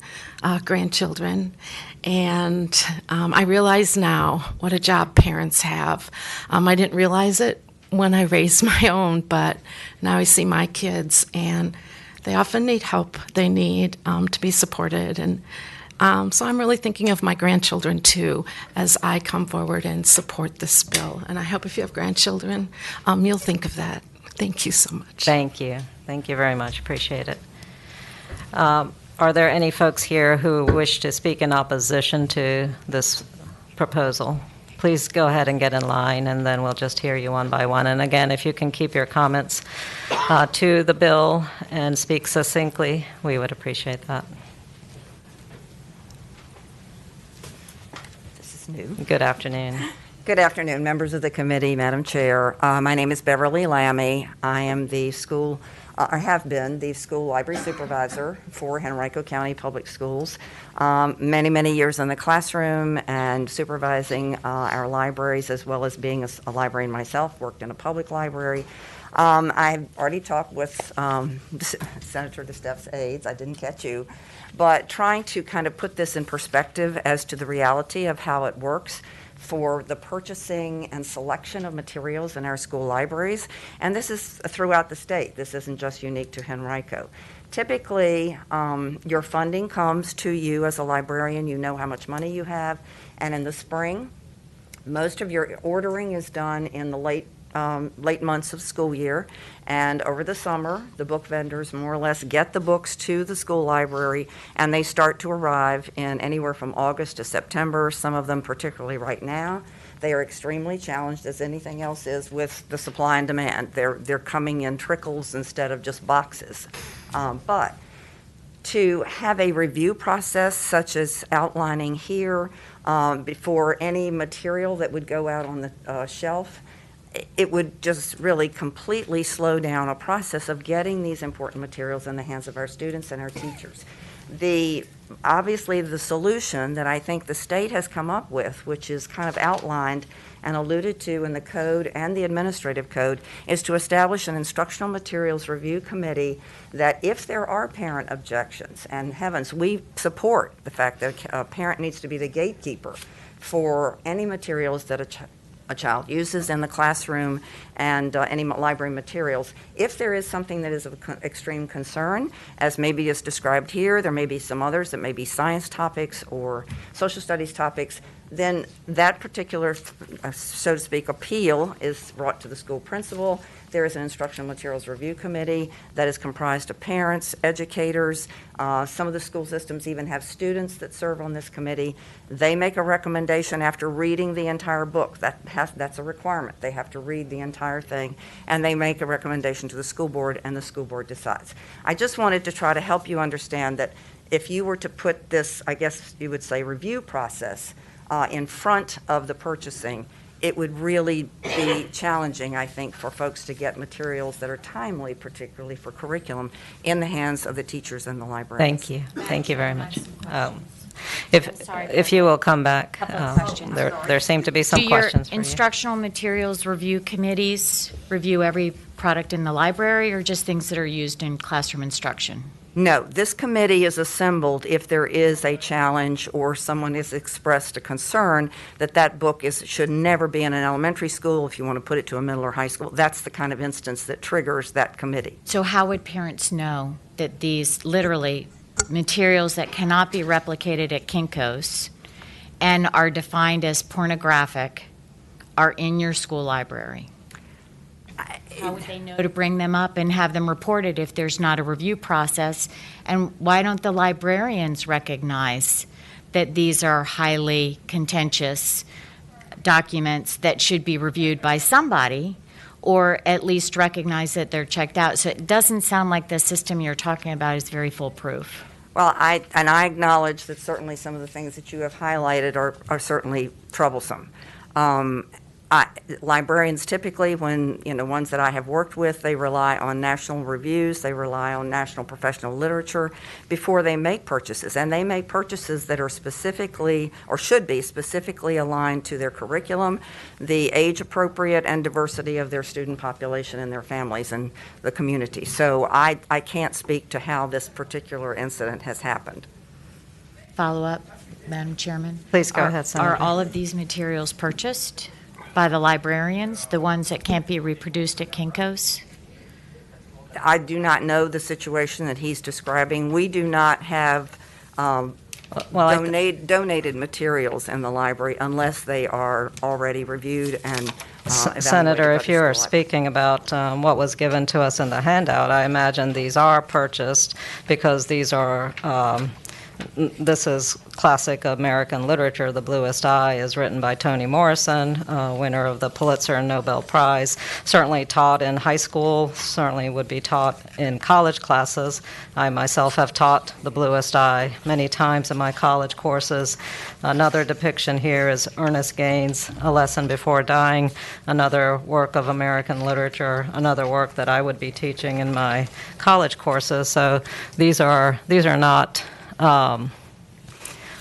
grandchildren, and I realize now what a job parents have. I didn't realize it when I raised my own, but now I see my kids, and they often need help. They need to be supported, and so I'm really thinking of my grandchildren too as I come forward and support this bill. And I hope if you have grandchildren, you'll think of that. Thank you so much. Thank you. Thank you very much. Appreciate it. Are there any folks here who wish to speak in opposition to this proposal? Please go ahead and get in line, and then we'll just hear you one by one. And again, if you can keep your comments to the bill and speak succinctly, we would appreciate that. This is new. Good afternoon. Good afternoon, members of the committee, Madam Chair. My name is Beverly Lammy. I am I have been the school library supervisor for Henrico County Public Schools. Many, many years in the classroom and supervising our libraries, as well as being a librarian myself, worked in a public library. I've already talked with Senator DeSteff's aides. I didn't catch you. But trying to kind of put this in perspective as to the reality of how it works for the purchasing and selection of materials in our school libraries. And this is throughout the state. This isn't just unique to Henrico. Typically, your funding comes to you as a librarian. You know how much money you have. And in the spring, most of your ordering is done in the late months of school year. And over the summer, the book vendors more or less get the books to the school library, and they start to arrive in anywhere from August to September, some of them particularly right now. They are extremely challenged, as anything else is, with the supply and demand. They're coming in trickles instead of just boxes. But to have a review process such as outlining here before any material that would go out on the shelf, it would just really completely slow down a process of getting these important materials in the hands of our students and our teachers. Obviously, the solution that I think the state has come up with, which is kind of outlined and alluded to in the code and the administrative code, is to establish an instructional materials review committee that if there are parent objections, and heavens, we support the fact that a parent needs to be the gatekeeper for any materials that a child uses in the classroom and any library materials. If there is something that is of extreme concern, as maybe is described here, there may be some others that may be science topics or social studies topics, Then that particular, so to speak, appeal is brought to the school principal. There is an instructional materials review committee that is comprised of parents, educators. Some of the school systems even have students that serve on this committee. They make a recommendation after reading the entire book. That's a requirement. They have to read the entire thing, and they make a recommendation to the school board, and the school board decides. I just wanted to try to help you understand that if you were to put this, I guess you would say, review process in front of the purchasing, it would really be challenging, I think, for folks to get materials that are timely, particularly for curriculum, in the hands of the teachers and the librarians. Thank you. Thank you very much. If you will come back, there seem to be some questions Do for your you. instructional materials review committees review every product in the library, or just things that are used in classroom instruction? No, this committee is assembled if there is a challenge or someone has expressed a concern that that book should never be in an elementary school. If you want to put it to a middle or high school, that's the kind of instance that triggers that committee. So how would parents know that these literally materials that cannot be replicated at Kinko's and are defined as pornographic are in your school library? How would they know to bring them up and have them reported if there's not a review process? And why don't the librarians recognize that these are highly contentious documents that should be reviewed by somebody, or at least recognize that they're checked out? So it doesn't sound like the system you're talking about is very foolproof. Well, I acknowledge that certainly some of the things that you have highlighted are certainly troublesome. Librarians typically, when, ones that I have worked with, they rely on national reviews, they rely on national professional literature before they make purchases. And they make purchases that are specifically, or should be specifically aligned to their curriculum, the age appropriate and diversity of their student population and their families and the community. So I can't speak to how this particular incident has happened. Follow up, Madam Chairman? Please go ahead, Senator. Are all of these materials purchased by the librarians, the ones that can't be reproduced at Kinko's? I do not know the situation that he's describing. We do not have donated materials in the library unless they are already reviewed and evaluated Senator, by if the you are school speaking about what was given to us in the handout, I imagine these are purchased because these are this is classic American literature. The Bluest Eye is written by Toni Morrison, winner of the Pulitzer and Nobel Prize. Certainly taught in high school, certainly would be taught in college classes. I myself have taught The Bluest Eye many times in my college courses. Another depiction here is Ernest Gaines' A Lesson Before Dying, another work of American literature, another work that I would be teaching in my college courses. So these are not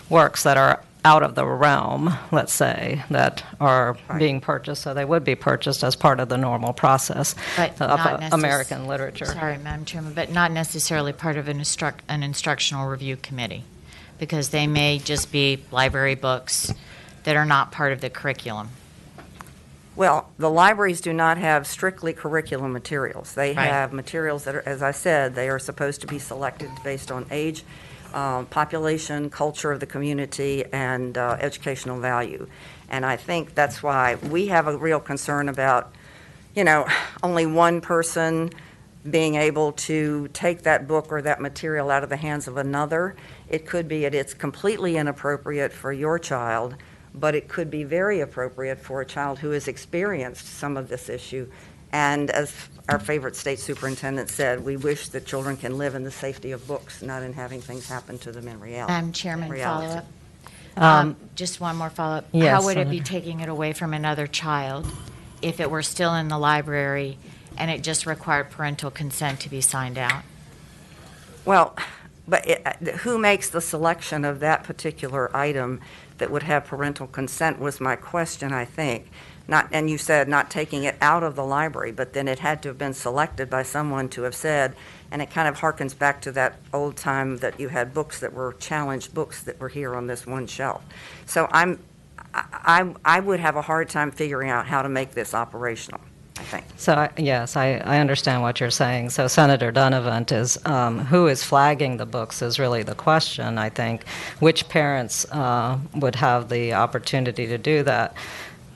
works that are out of the realm, let's say, that are being purchased, so they would be purchased as part of the normal process of American literature. Sorry, Madam Chairman, but not necessarily part of an instructional review committee, because they may just be library books that are not part of the curriculum. Well, the libraries do not have strictly curriculum materials. They have materials that are, as I said, they are supposed to be selected based on age, population, culture of the community, and educational value. And I think that's why we have a real concern about, only one person being able to take that book or that material out of the hands of another. It could be it's completely inappropriate for your child, but it could be very appropriate for a child who has experienced some of this issue. And as our favorite state superintendent said, we wish that children can live in the safety of books, not in having things happen to them in reality. Madam Chairman, follow-up. Just one more follow-up. Yes, How would it be Senator. taking it away from another child if it were still in the library and it just required parental consent to be signed out? Well, but who makes the selection of that particular item that would have parental consent was my question, I think. And you said not taking it out of the library, but then it had to have been selected by someone to have said, and it kind of harkens back to that old time that you had books that were challenged books that were here on this one shelf. So I would have a hard time figuring out how to make this operational. I think. So, yes, I understand what you're saying. So Senator Donovan is, who is flagging the books is really the question, I think. Which parents would have the opportunity to do that?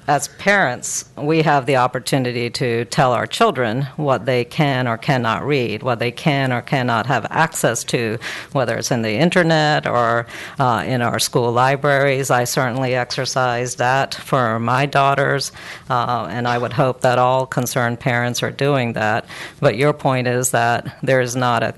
As parents, we have the opportunity to tell our children what they can or cannot read, what they can or cannot have access to, whether it's in the internet or in our school libraries. I certainly exercise that for my daughters, and I would hope that all concerned parents are doing that. But your point is that there is not a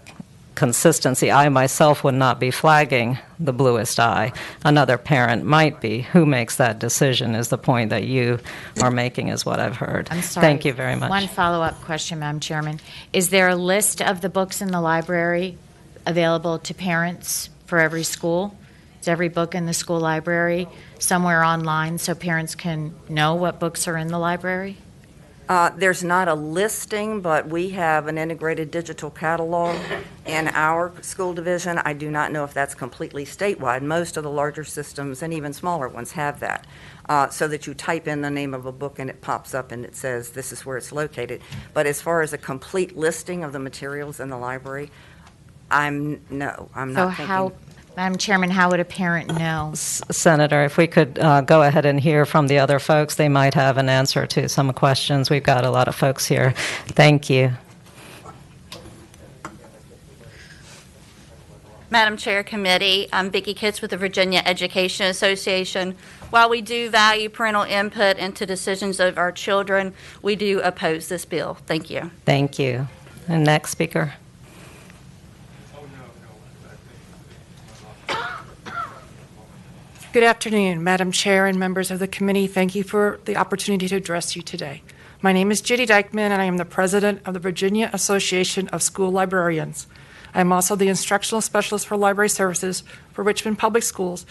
consistency. I myself would not be flagging the bluest eye. Another parent might be. Who makes that decision is the point that you are making, is what I've heard. I'm sorry. Thank you very much. One follow-up question, Madam Chairman. Is there a list of the books in the library available to parents for every school? Is every book in the school library somewhere online so parents can know what books are in the library? There's not a listing, but we have an integrated digital catalog in our school division. I do not know if that's completely statewide. Most of the larger systems and even smaller ones have that, so that you type in the name of a book and it pops up and it says this is where it's located. But as far as a complete listing of the materials in the library, I'm not thinking. Madam Chairman, how would a parent know? Senator, if we could go ahead and hear from the other folks, they might have an answer to some questions. We've got a lot of folks here. Thank you. Madam Chair, Committee, I'm Vicki Kitts with the Virginia Education Association. While we do value parental input into decisions of our children, we do oppose this bill. Thank you. Thank you. And next speaker. Good afternoon, Madam Chair and members of the committee. Thank you for the opportunity to address you today. My name is Judy Dykman, and I am the president of the Virginia Association of School Librarians. I am also the instructional specialist for library services for Richmond Public Schools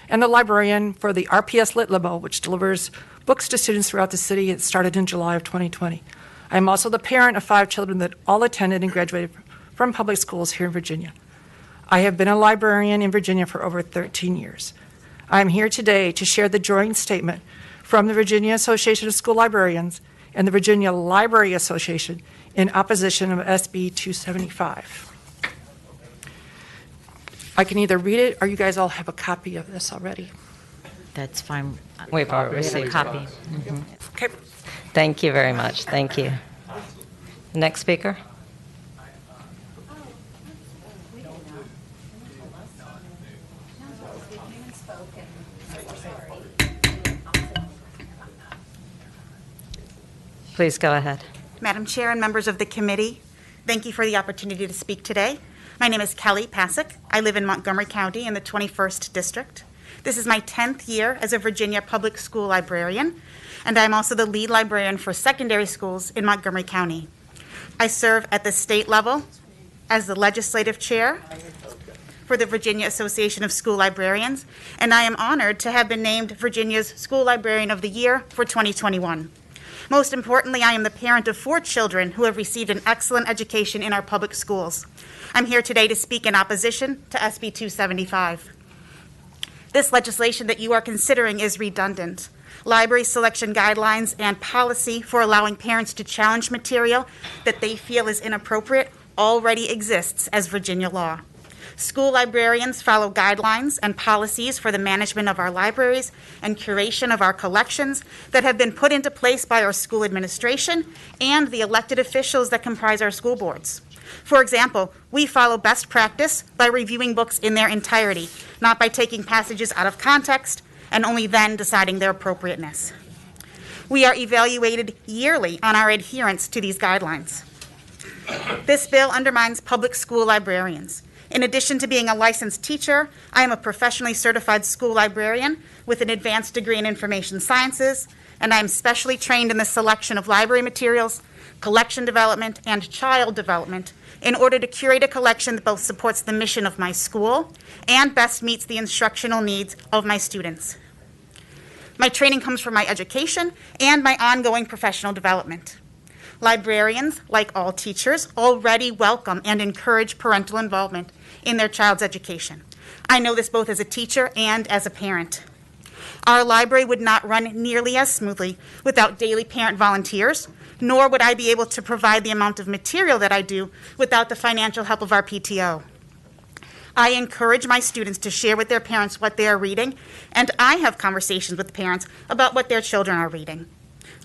and the librarian for the RPS Lit Labo, which delivers books to students throughout the city. It started in July of 2020. I am also the parent of 5 children that all attended and graduated from public schools here in Virginia. I have been a librarian in Virginia for over 13 years. I am here today to share the joint statement from the Virginia Association of School Librarians and the Virginia Library Association in opposition of SB 275. I can either read it or you guys all have a copy of this already. That's fine. We've already received a copy. Mhm. Okay. Thank you very much. Thank you. Next speaker. Please go ahead. Madam Chair and members of the committee, thank you for the opportunity to speak today. My name is Kelly Pasick. I live in Montgomery County in the 21st District. This is my 10th year as a Virginia public school librarian, and I'm also the lead librarian for secondary schools in Montgomery County. I serve at the state level as the legislative chair for the Virginia Association of School Librarians, and I am honored to have been named Virginia's School Librarian of the Year for 2021. Most importantly, I am the parent of 4 children who have received an excellent education in our public schools. I'm here today to speak in opposition to SB 275. This legislation that you are considering is redundant. Library selection guidelines and policy for allowing parents to challenge material that they feel is inappropriate already exists as Virginia law. School librarians follow guidelines and policies for the management of our libraries and curation of our collections that have been put into place by our school administration and the elected officials that comprise our school boards. For example, we follow best practice by reviewing books in their entirety, not by taking passages out of context and only then deciding their appropriateness. We are evaluated yearly on our adherence to these guidelines. This bill undermines public school librarians. In addition to being a licensed teacher, I am a professionally certified school librarian with an advanced degree in information sciences, and I am specially trained in the selection of library materials, collection development, and child development in order to curate a collection that both supports the mission of my school and best meets the instructional needs of my students. My training comes from my education and my ongoing professional development. Librarians, like all teachers, already welcome and encourage parental involvement in their child's education. I know this both as a teacher and as a parent. Our library would not run nearly as smoothly without daily parent volunteers, nor would I be able to provide the amount of material that I do without the financial help of our PTO. I encourage my students to share with their parents what they are reading, and I have conversations with parents about what their children are reading.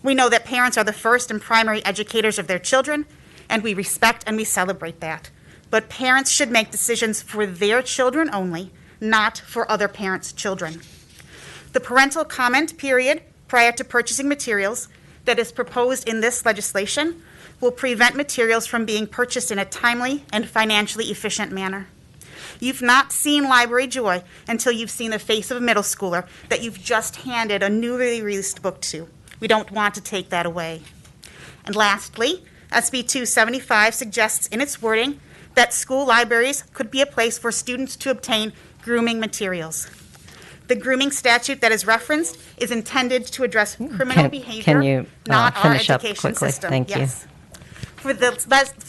We know that parents are the first and primary educators of their children, and we respect and we celebrate that. But parents should make decisions for their children only, not for other parents' children. The parental comment period prior to purchasing materials that is proposed in this legislation will prevent materials from being purchased in a timely and financially efficient manner. You've not seen library joy until you've seen the face of a middle schooler that you've just handed a newly released book to. We don't want to take that away. And lastly, SB 275 suggests in its wording that school libraries could be a place for students to obtain grooming materials. The grooming statute that is referenced is intended to address criminal behavior, Can you not our finish up education quickly? system. Thank you. Yes. For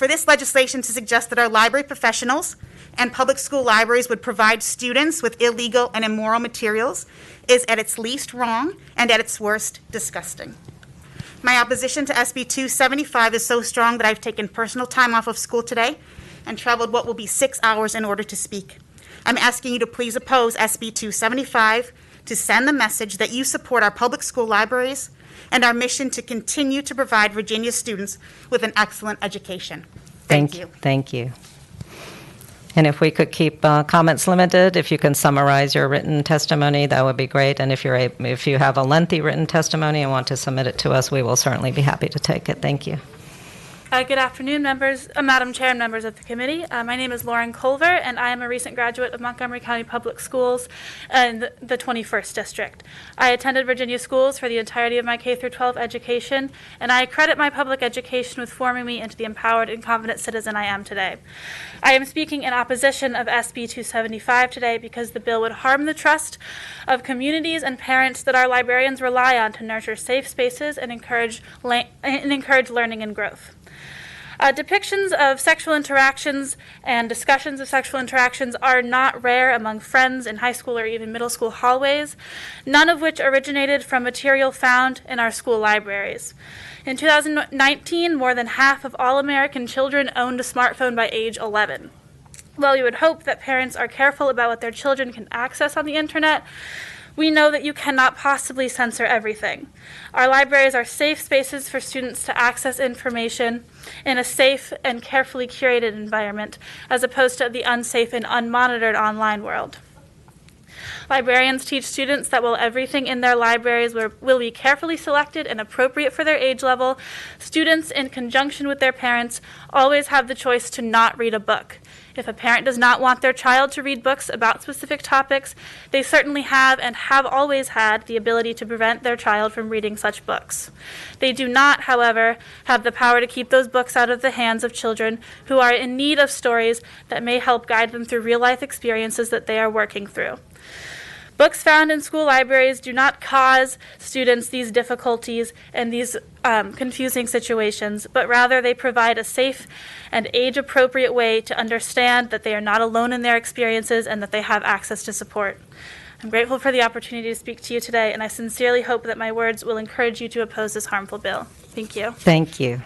this legislation to suggest that our library professionals and public school libraries would provide students with illegal and immoral materials is at its least wrong and at its worst disgusting. My opposition to SB 275 is so strong that I've taken personal time off of school today and traveled what will be 6 hours in order to speak. I'm asking you to please oppose SB 275 to send the message that you support our public school libraries and our mission to continue to provide Virginia students with an excellent education. Thank you. Thank you. And if we could keep comments limited, if you can summarize your written testimony, that would be great. And if you have a lengthy written testimony and want to submit it to us, we will certainly be happy to take it. Thank you. Good afternoon, Madam Chair and members of the committee. My name is Lauren Culver, and I am a recent graduate of Montgomery County Public Schools in the 21st District. I attended Virginia schools for the entirety of my K-12 education, and I credit my public education with forming me into the empowered and confident citizen I am today. I am speaking in opposition of SB 275 today because the bill would harm the trust of communities and parents that our librarians rely on to nurture safe spaces and encourage learning and growth. Depictions of sexual interactions and discussions of sexual interactions are not rare among friends in high school or even middle school hallways, none of which originated from material found in our school libraries. In 2019, more than half of all American children owned a smartphone by age 11. While you would hope that parents are careful about what their children can access on the internet, we know that you cannot possibly censor everything. Our libraries are safe spaces for students to access information in a safe and carefully curated environment, as opposed to the unsafe and unmonitored online world. Librarians teach students that while everything in their libraries will be carefully selected and appropriate for their age level, students, in conjunction with their parents, always have the choice to not read a book. If a parent does not want their child to read books about specific topics, they certainly have and have always had the ability to prevent their child from reading such books. They do not, however, have the power to keep those books out of the hands of children who are in need of stories that may help guide them through real-life experiences that they are working through. Books found in school libraries do not cause students these difficulties and these confusing situations, but rather they provide a safe and age-appropriate way to understand that they are not alone in their experiences and that they have access to support. I'm grateful for the opportunity to speak to you today, and I sincerely hope that my words will encourage you to oppose this harmful bill. Thank you. Thank you.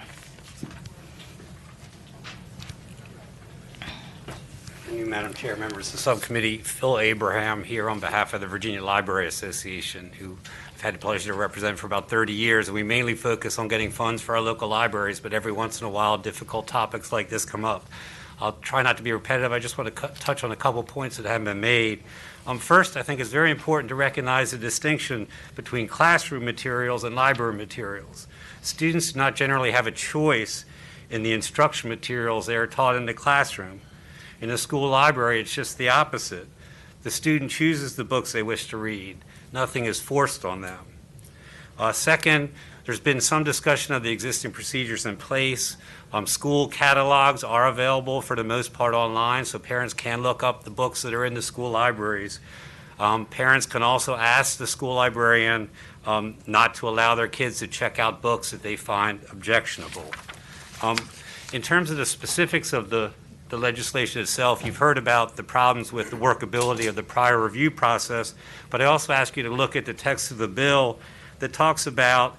Madam Chair, members of the subcommittee, Phil Abraham here on behalf of the Virginia Library Association, who I've had the pleasure to represent for about 30 years. And we mainly focus on getting funds for our local libraries, but every once in a while, difficult topics like this come up. I'll try not to be repetitive. I just want to touch on a couple points that haven't been made. First, I think it's very important to recognize the distinction between classroom materials and library materials. Students do not generally have a choice in the instruction materials they are taught in the classroom. In a school library, it's just the opposite. The student chooses the books they wish to read. Nothing is forced on them. Second, there's been some discussion of the existing procedures in place. School catalogs are available for the most part online, so parents can look up the books that are in the school libraries. Parents can also ask the school librarian not to allow their kids to check out books that they find objectionable. In terms of the specifics of the legislation itself, you've heard about the problems with the workability of the prior review process, but I also ask you to look at the text of the bill that talks about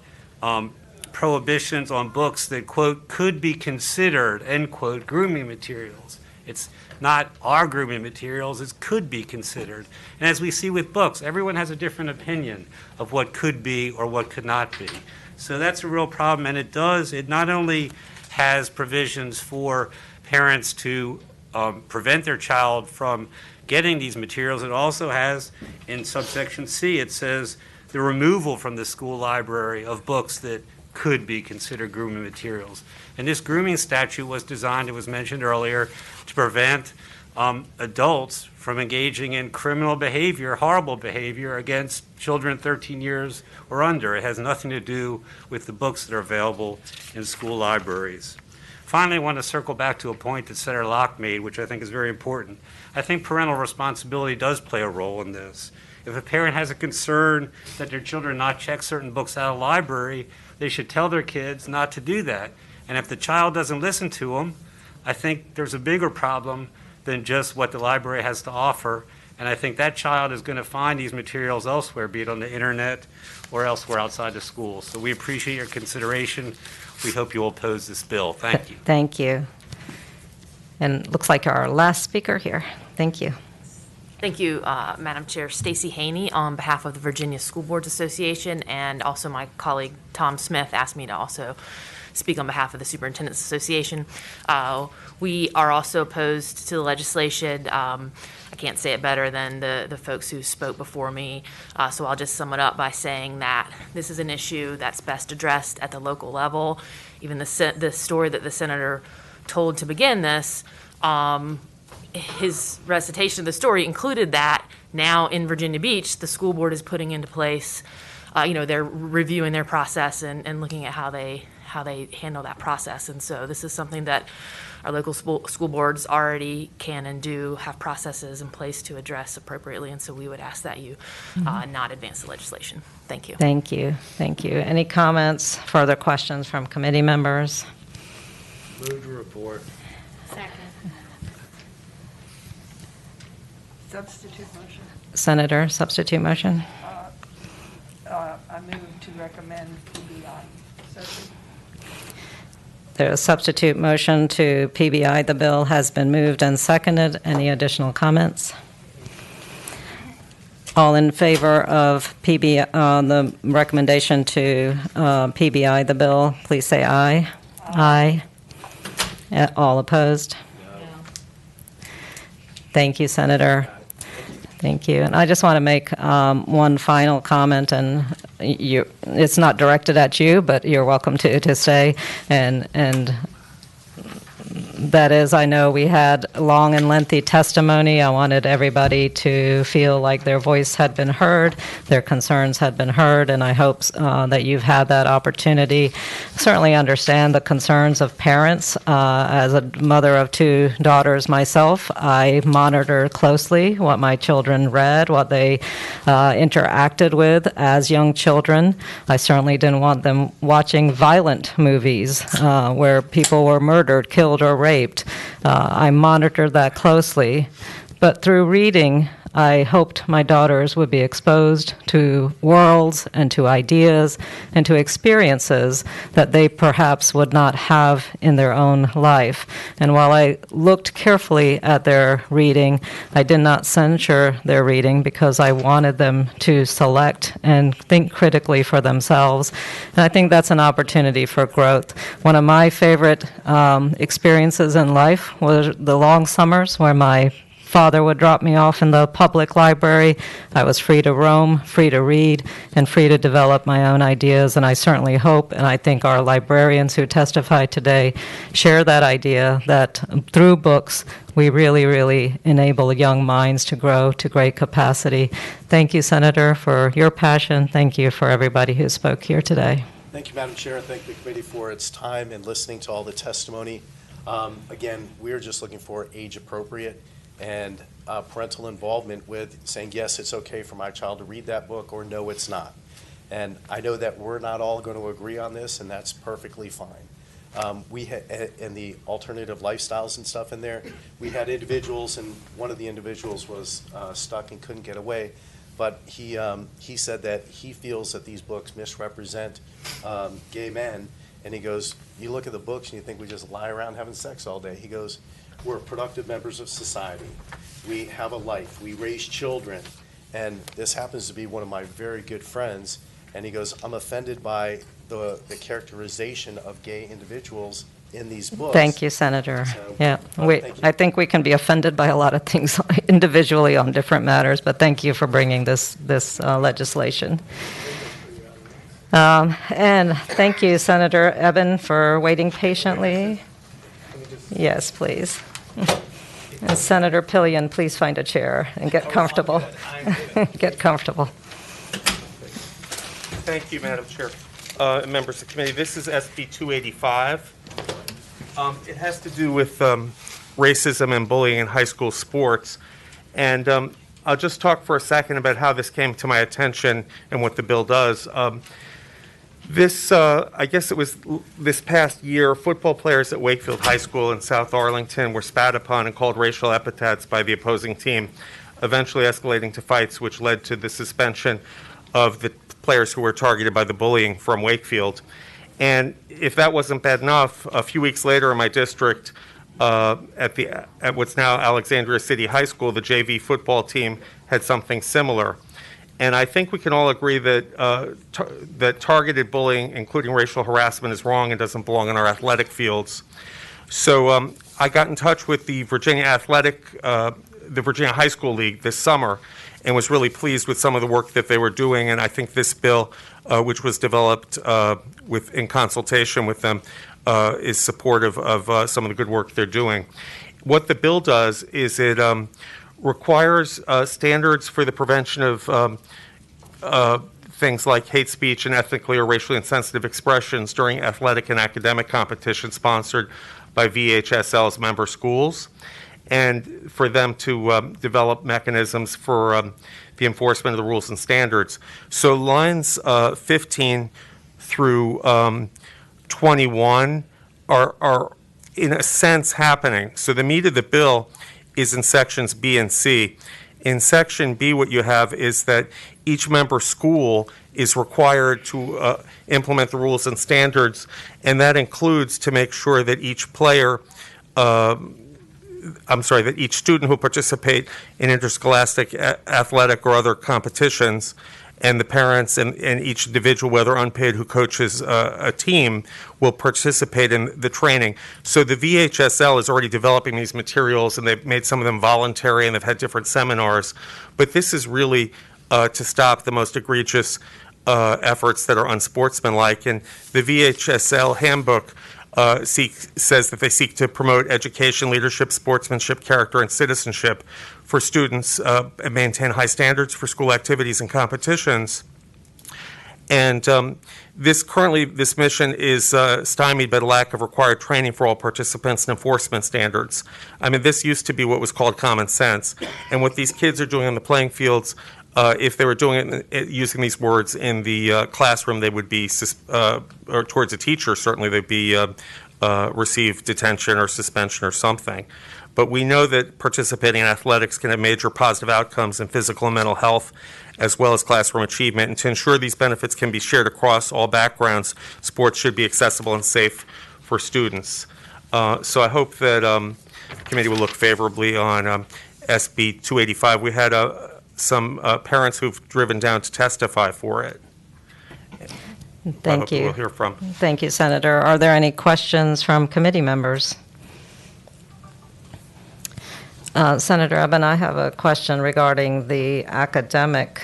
prohibitions on books that, quote, could be considered, end quote, grooming materials. It's not are grooming materials, it could be considered. And as we see with books, everyone has a different opinion of what could be or what could not be. So that's a real problem, and it not only has provisions for parents to prevent their child from getting these materials, it also has, in subsection C, it says the removal from the school library of books that could be considered grooming materials. And this grooming statute was designed, it was mentioned earlier, to prevent adults from engaging in criminal behavior, horrible behavior against children 13 years or under. It has nothing to do with the books that are available in school libraries. Finally, I want to circle back to a point that Senator Locke made, which I think is very important. I think parental responsibility does play a role in this. If a parent has a concern that their children not check certain books out of the library, they should tell their kids not to do that. And if the child doesn't listen to them, I think there's a bigger problem than just what the library has to offer. And I think that child is going to find these materials elsewhere, be it on the internet or elsewhere outside the school. So we appreciate your consideration. We hope you will oppose this bill. Thank you. Thank you. And looks like our last speaker here. Thank you. Thank you, Madam Chair. Stacy Haney on behalf of the Virginia School Boards Association, and also my colleague Tom Smith asked me to also speak on behalf of the Superintendent's Association. We are also opposed to the legislation. I can't say it better than the folks who spoke before me, so I'll just sum it up by saying that this is an issue that's best addressed at the local level. Even the story that the senator told to begin this, his recitation of the story included that now in Virginia Beach, the school board is putting into place, they're reviewing their process and looking at how they handle that process. And so this is something that our local school boards already can and do have processes in place to address appropriately. And so we would ask that you not advance the legislation. Thank you. Thank you. Thank you. Any comments, further questions from committee members? Move to report. Second. Substitute motion. Senator, substitute motion? I move to recommend PBI. Second. There's a substitute motion to PBI. The bill has been moved and seconded. Any additional comments? All in favor of PBI, the recommendation to PBI the bill, please say aye. Aye. All opposed? No. Thank you, Senator. Thank you. And I just want to make one final comment, and it's not directed at you, but you're welcome to say, and that is, I know we had long and lengthy testimony. I wanted everybody to feel like their voice had been heard, their concerns had been heard, and I hope that you've had that opportunity. Certainly understand the concerns of parents. As a mother of two daughters myself, I monitor closely what my children read, what they interacted with as young children. I certainly didn't want them watching violent movies where people were murdered, killed, or raped. I monitored that closely, but through reading, I hoped my daughters would be exposed to worlds and to ideas and to experiences that they perhaps would not have in their own life. And while I looked carefully at their reading, I did not censure their reading because I wanted them to select and think critically for themselves. And I think that's an opportunity for growth. One of my favorite experiences in life was the long summers where my father would drop me off in the public library. I was free to roam, free to read, and free to develop my own ideas. And I certainly hope, and I think our librarians who testified today share that idea that through books, we really, really enable young minds to grow to great capacity. Thank you, Senator, for your passion. Thank you for everybody who spoke here today. Thank you, Madam Chair, and thank the committee for its time and listening to all the testimony. Again, we're just looking for age appropriate and parental involvement with saying, yes, it's okay for my child to read that book, or no, it's not. And I know that we're not all going to agree on this, and that's perfectly fine. We had, in the alternative lifestyles and stuff in there, we had individuals, and one of the individuals was stuck and couldn't get away. but he said that he feels that these books misrepresent gay men. And he goes, you look at the books and you think we just lie around having sex all day. He goes, we're productive members of society. We have a life. We raise children. And this happens to be one of my very good friends. And he goes, I'm offended by the characterization of gay individuals in these books. Thank you, Senator. So, Yeah, thank you. I think we can be offended by a lot of things individually on different matters, but thank you for bringing this legislation. And thank you, Senator Eben, for waiting patiently. Yes, please. And Senator Pillion, please find a chair and get comfortable. Get comfortable. Thank you, Madam Chair. Members of the committee, this is SB 285. It has to do with racism and bullying in high school sports. And I'll just talk for a second about how this came to my attention and what the bill does. I guess it was this past year, football players at Wakefield High School in South Arlington were spat upon and called racial epithets by the opposing team, eventually escalating to fights, which led to the suspension of the players who were targeted by the bullying from Wakefield. And if that wasn't bad enough, a few weeks later in my district, at what's now Alexandria City High School, the JV football team had something similar. And I think we can all agree that that targeted bullying, including racial harassment, is wrong and doesn't belong in our athletic fields. So I got in touch with the Virginia High School League this summer and was really pleased with some of the work that they were doing. And I think this bill, which was developed in consultation with them, is supportive of some of the good work they're doing. What the bill does is it requires standards for the prevention of things like hate speech and ethnically or racially insensitive expressions during athletic and academic competitions sponsored by VHSL's member schools, and for them to develop mechanisms for the enforcement of the rules and standards. So lines 15 through 21 are in a sense happening. So the meat of the bill is in sections B and C. In section B, what you have is that each member school is required to implement the rules and standards, and that includes to make sure that each that each student who participate in interscholastic athletic or other competitions, and the parents and each individual, whether unpaid, who coaches a team, will participate in the training. So the VHSL is already developing these materials, and they've made some of them voluntary, and they've had different seminars. But this is really to stop the most egregious efforts that are unsportsmanlike. And the VHSL handbook says that they seek to promote education, leadership, sportsmanship, character, and citizenship for students and maintain high standards for school activities and competitions. And this mission is stymied by the lack of required training for all participants and enforcement standards. I mean, this used to be what was called common sense. And what these kids are doing on the playing fields, if they were doing it using these words in the classroom, they would be, or towards a teacher, certainly they'd be receive detention or suspension or something. But we know that participating in athletics can have major positive outcomes in physical and mental health, as well as classroom achievement. And to ensure these benefits can be shared across all backgrounds, sports should be accessible and safe for students. So I hope that the committee will look favorably on SB 285. We had some parents who've driven down to testify for it. Thank you. We'll hear from. Thank you, Senator. Are there any questions from committee members? Senator Eben, I have a question regarding the academic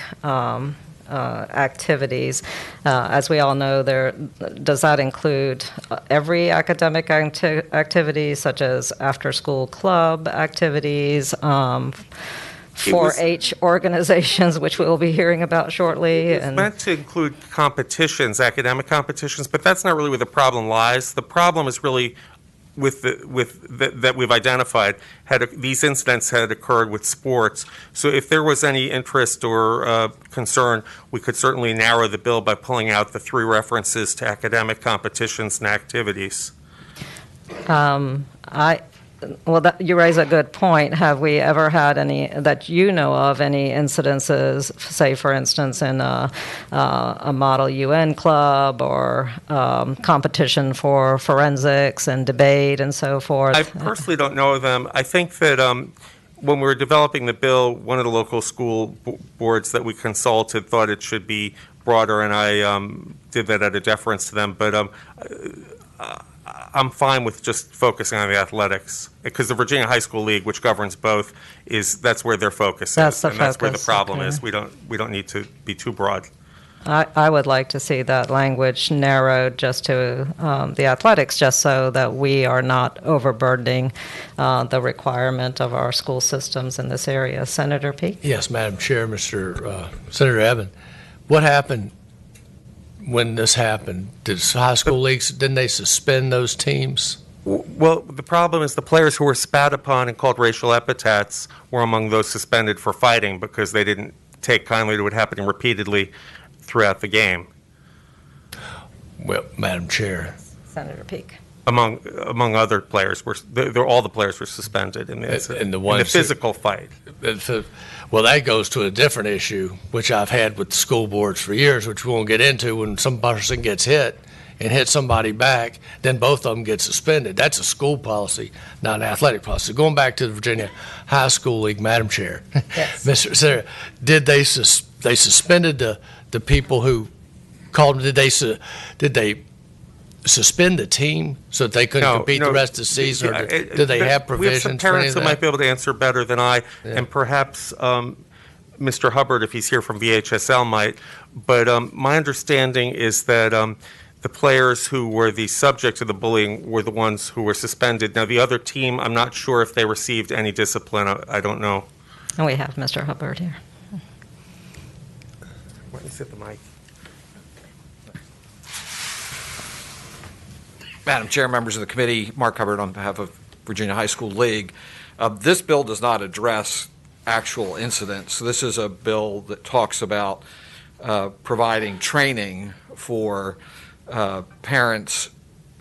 activities. As we all know, does that include every academic activity, such as after-school club activities, 4-H organizations, which we will be hearing about shortly? It's meant to include competitions, academic competitions, but that's not really where the problem lies. The problem is really that we've identified. These incidents had occurred with sports. So if there was any interest or concern, we could certainly narrow the bill by pulling out the 3 references to academic competitions and activities. you raise a good point. Have we ever had any, that you know of, any incidences, say, for instance, in a model UN club or competition for forensics and debate and so forth? I personally don't know of them. I think that when we were developing the bill, one of the local school boards that we consulted thought it should be broader, and I did that at a deference to them. But I'm fine with just focusing on the athletics, because the Virginia High School League, which governs both, that's where their focus That's is, the and that's where the focus, problem okay. is. We don't need to be too broad. I would like to see that language narrowed just to the athletics, just so that we are not overburdening the requirement of our school systems in this area. Senator Peake? Yes, Madam Chair, Senator Evan, what happened when this happened? Did high school leagues, didn't they suspend those teams? Well, the problem is the players who were spat upon and called racial epithets were among those suspended for fighting because they didn't take kindly to it happening repeatedly throughout the game. Well, Madam Chair. Senator Peake. Among other players, all the players were suspended in the physical fight. Well, that goes to a different issue, which I've had with the school boards for years, which we won't get into. When some person gets hit and hits somebody back, then both of them get suspended. That's a school policy, not an athletic policy. Going back to the Virginia High School League, Madam Chair, yes. Mr. Senator, did they suspended the people who called them? Did they suspend the team so that they couldn't compete the rest of the season? Or did they have provisions? We have some parents for who might be able to answer better than I, and perhaps Mr. Hubbard, if he's here from VHSL, might. But my understanding is that the players who were the subject of the bullying were the ones who were suspended. Now, the other team, I'm not sure if they received any discipline. I don't know. And we have Mr. Hubbard here. Why don't you sit the mic? Madam Chair, members of the committee, Mark Hubbard on behalf of Virginia High School League. This bill does not address actual incidents. This is a bill that talks about providing training for parents,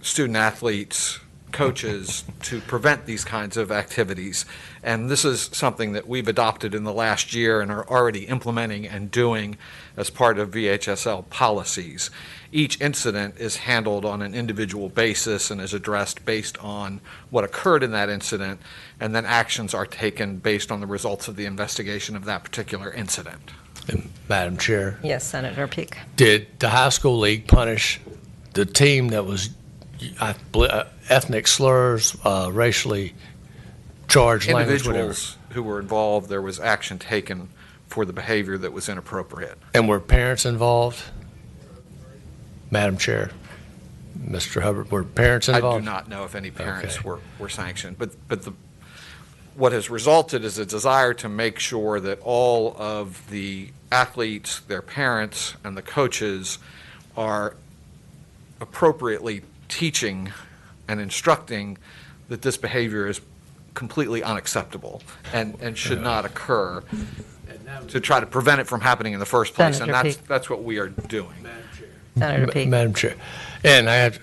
student athletes, coaches to prevent these kinds of activities. And this is something that we've adopted in the last year and are already implementing and doing as part of VHSL policies. Each incident is handled on an individual basis and is addressed based on what occurred in that incident, and then actions are taken based on the results of the investigation of that particular incident. And Madam Chair. Yes, Senator Peake. Did the high school league punish the team that was ethnic slurs, racially charged language, whatever? Individuals who were involved, there was action taken for the behavior that was inappropriate. And were parents involved? Madam Chair, Mr. Hubbard, were parents involved? I do not know if any parents were sanctioned, but what has resulted is a desire to make sure that all of the athletes, their parents, and the coaches are appropriately teaching and instructing that this behavior is completely unacceptable and should not occur, to try to prevent it from happening in the first place. Senator And Peake. that's what we are doing. Senator Peake. Madam Chair, and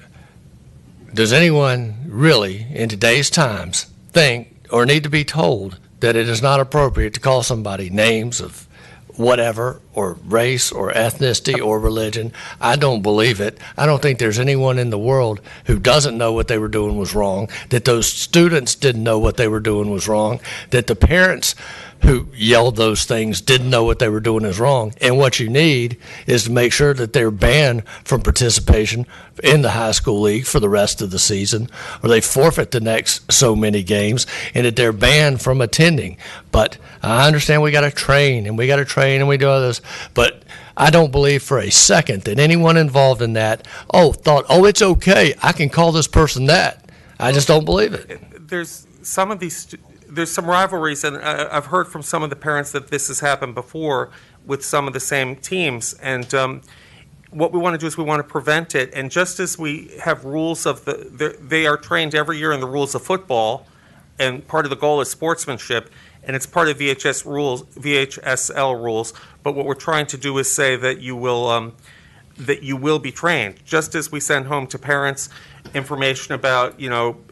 does anyone really, in today's times, think or need to be told that it is not appropriate to call somebody names of whatever, or race, or ethnicity, or religion? I don't believe it. I don't think there's anyone in the world who doesn't know what they were doing was wrong, that those students didn't know what they were doing was wrong, that the parents who yelled those things didn't know what they were doing is wrong. And what you need is to make sure that they're banned from participation in the high school league for the rest of the season, or they forfeit the next so many games, and that they're banned from attending. But I understand we got to train, and we got to train, and we do all this, but I don't believe for a second that anyone involved in that thought, it's okay, I can call this person that. I just don't believe it. There's some rivalries, and I've heard from some of the parents that this has happened before with some of the same teams. And what we want to do is we want to prevent it. And just as we have rules they are trained every year in the rules of football, and part of the goal is sportsmanship, and it's part of VHSL rules. But what we're trying to do is say that you will be trained, just as we send home to parents information about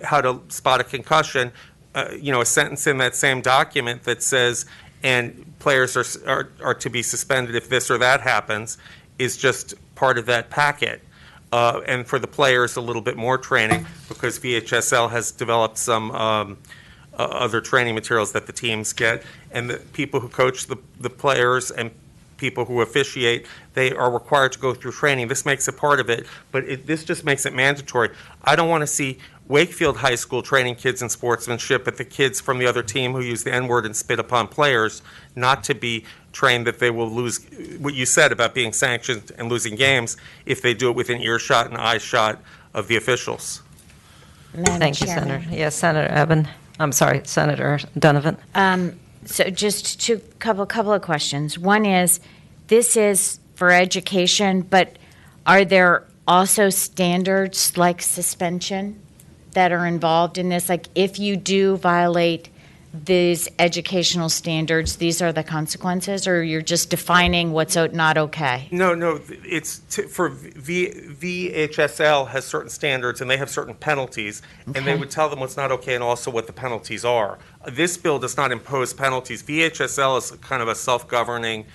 how to spot a concussion. a sentence in that same document that says, and players are to be suspended if this or that happens, is just part of that packet. And for the players, a little bit more training, because VHSL has developed some other training materials that the teams get, and the people who coach the players and people who officiate, they are required to go through training. This makes it part of it, but this just makes it mandatory. I don't want to see Wakefield High School training kids in sportsmanship, but the kids from the other team who use the N-word and spit upon players not to be trained that they will lose, what you said about being sanctioned and losing games, if they do it within earshot and eye shot of the officials. Thank you, Senator. Yes, Senator Eben. I'm sorry, Senator Donovan. So just a couple of questions. One is, this is for education, but are there also standards like suspension that are involved in this? Like, if you do violate these educational standards, these are the consequences, or you're just defining what's not okay? No, it's for VHSL has certain standards and they have certain penalties, and they would tell them what's not okay and also what the penalties are. This bill does not impose penalties. VHSL is kind of a self-governing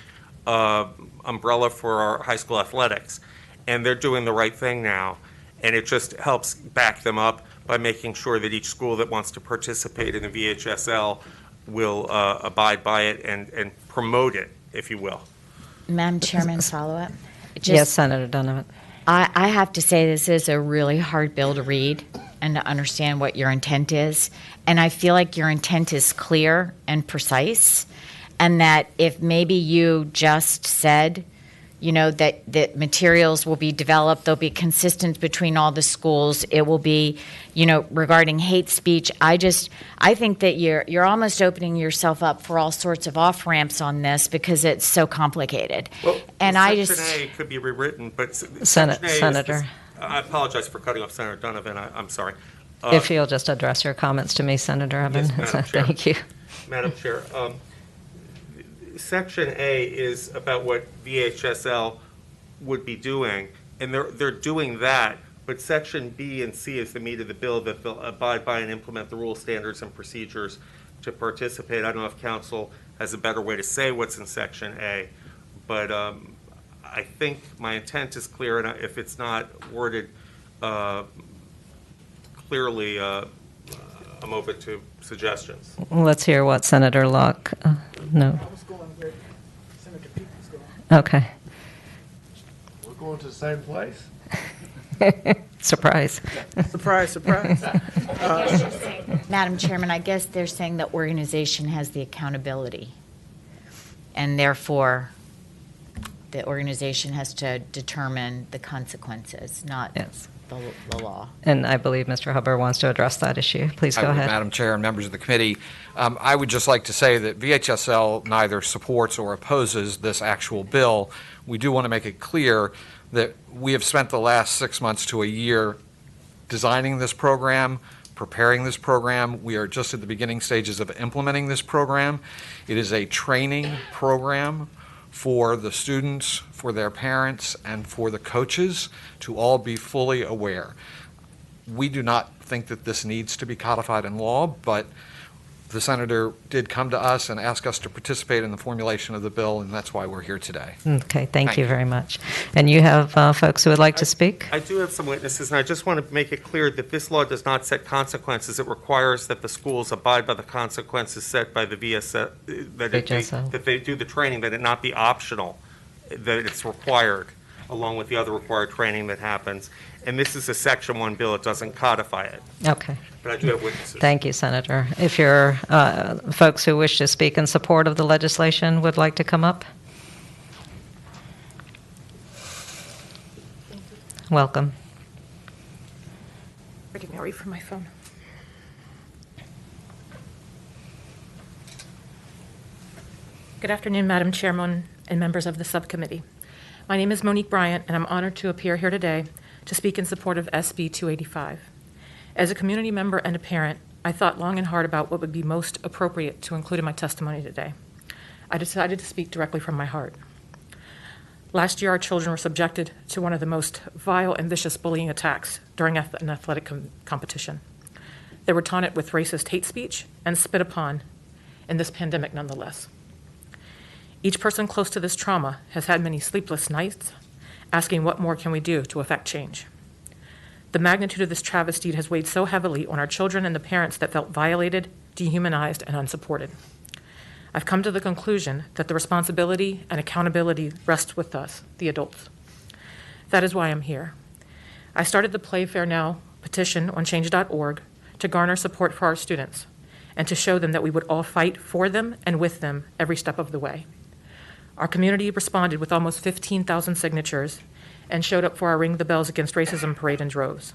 umbrella for our high school athletics, and they're doing the right thing now, and it just helps back them up by making sure that each school that wants to participate in the VHSL will abide by it and promote it, if you will. Madam Chairman, follow-up? Yes, Senator Donovan. I have to say this is a really hard bill to read and to understand what your intent is. And I feel like your intent is clear and precise, and that if maybe you just said, that materials will be developed, they'll be consistent between all the schools, it will be, regarding hate speech. I think that you're almost opening yourself up for all sorts of off-ramps on this because it's so complicated. Well, and Section A could be rewritten, but Section A Senator. I apologize for cutting off Senator Donovan. I'm sorry. If you'll just address your comments to me, Senator Eben. Yes, Madam Chair. Thank you. Madam Chair, Section A is about what VHSL would be doing, and they're doing that, but Section B and C is the meat of the bill that they'll abide by and implement the rules, standards, and procedures to participate. I don't know if council has a better way to say what's in Section A, but I think my intent is clear, and if it's not worded clearly, I'm open to suggestions. Let's hear what Senator Locke, no. Okay. We're going to the same place? Surprise. Surprise. Madam Chairman, I guess they're saying the organization has the accountability, and therefore the organization has to determine the consequences, not the law. And I believe Mr. Hubbard wants to address that issue. Please go ahead. Madam Chair and members of the committee, I would just like to say that VHSL neither supports or opposes this actual bill. We do want to make it clear that we have spent the last 6 months to a year designing this program, preparing this program. We are just at the beginning stages of implementing this program. It is a training program for the students, for their parents, and for the coaches to all be fully aware. We do not think that this needs to be codified in law, but the senator did come to us and ask us to participate in the formulation of the bill, and that's why we're here today. Okay, thank you very much. And you have folks who would like to speak? I do have some witnesses, and I just want to make it clear that this law does not set consequences. It requires that the schools abide by the consequences set by the VHSL, that they do the training, that it not be optional, that it's required, along with the other required training that happens. And this is a Section 1 bill. It doesn't codify it. Okay. But I do have witnesses. Thank you, Senator. If your folks who wish to speak in support of the legislation would like to come up. Welcome. Ready to read from my phone. Good afternoon, Madam Chairman and members of the subcommittee. My name is Monique Bryant, and I'm honored to appear here today to speak in support of SB 285. As a community member and a parent, I thought long and hard about what would be most appropriate to include in my testimony today. I decided to speak directly from my heart. Last year, our children were subjected to one of the most vile and vicious bullying attacks during an athletic competition. They were taunted with racist hate speech and spit upon in this pandemic nonetheless. Each person close to this trauma has had many sleepless nights asking what more can we do to affect change. The magnitude of this travesty has weighed so heavily on our children and the parents that felt violated, dehumanized, and unsupported. I've come to the conclusion that the responsibility and accountability rests with us, the adults. That is why I'm here. I started the Play Fair Now petition on change.org to garner support for our students and to show them that we would all fight for them and with them every step of the way. Our community responded with almost 15,000 signatures and showed up for our Ring the Bells Against Racism parade in droves.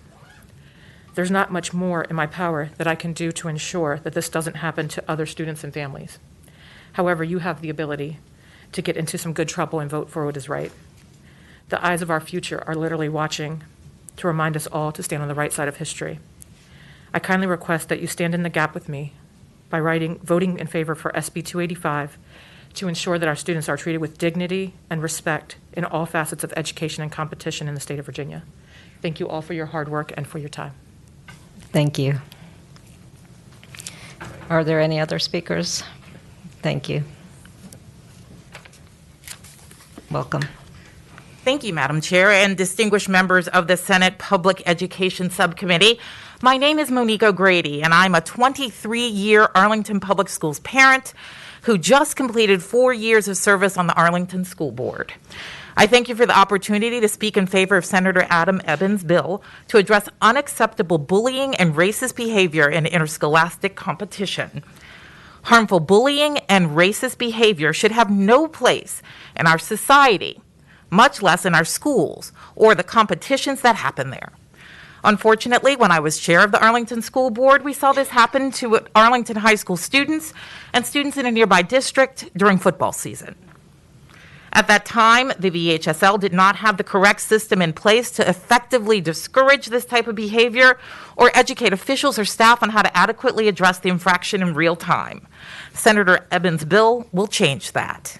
There's not much more in my power that I can do to ensure that this doesn't happen to other students and families. However, you have the ability to get into some good trouble and vote for what is right. The eyes of our future are literally watching to remind us all to stand on the right side of history. I kindly request that you stand in the gap with me by voting in favor for SB 285 to ensure that our students are treated with dignity and respect in all facets of education and competition in the state of Virginia. Thank you all for your hard work and for your time. Thank you. Are there any other speakers? Thank you. Welcome. Thank you, Madam Chair, and distinguished members of the Senate Public Education Subcommittee. My name is Monique O'Grady, and I'm a 23-year Arlington Public Schools parent who just completed 4 years of service on the Arlington School Board. I thank you for the opportunity to speak in favor of Senator Adam Ebbins' bill to address unacceptable bullying and racist behavior in interscholastic competition. Harmful bullying and racist behavior should have no place in our society, much less in our schools or the competitions that happen there. Unfortunately, when I was chair of the Arlington School Board, we saw this happen to Arlington High School students and students in a nearby district during football season. At that time, the VHSL did not have the correct system in place to effectively discourage this type of behavior or educate officials or staff on how to adequately address the infraction in real time. Senator Ebbins' bill will change that.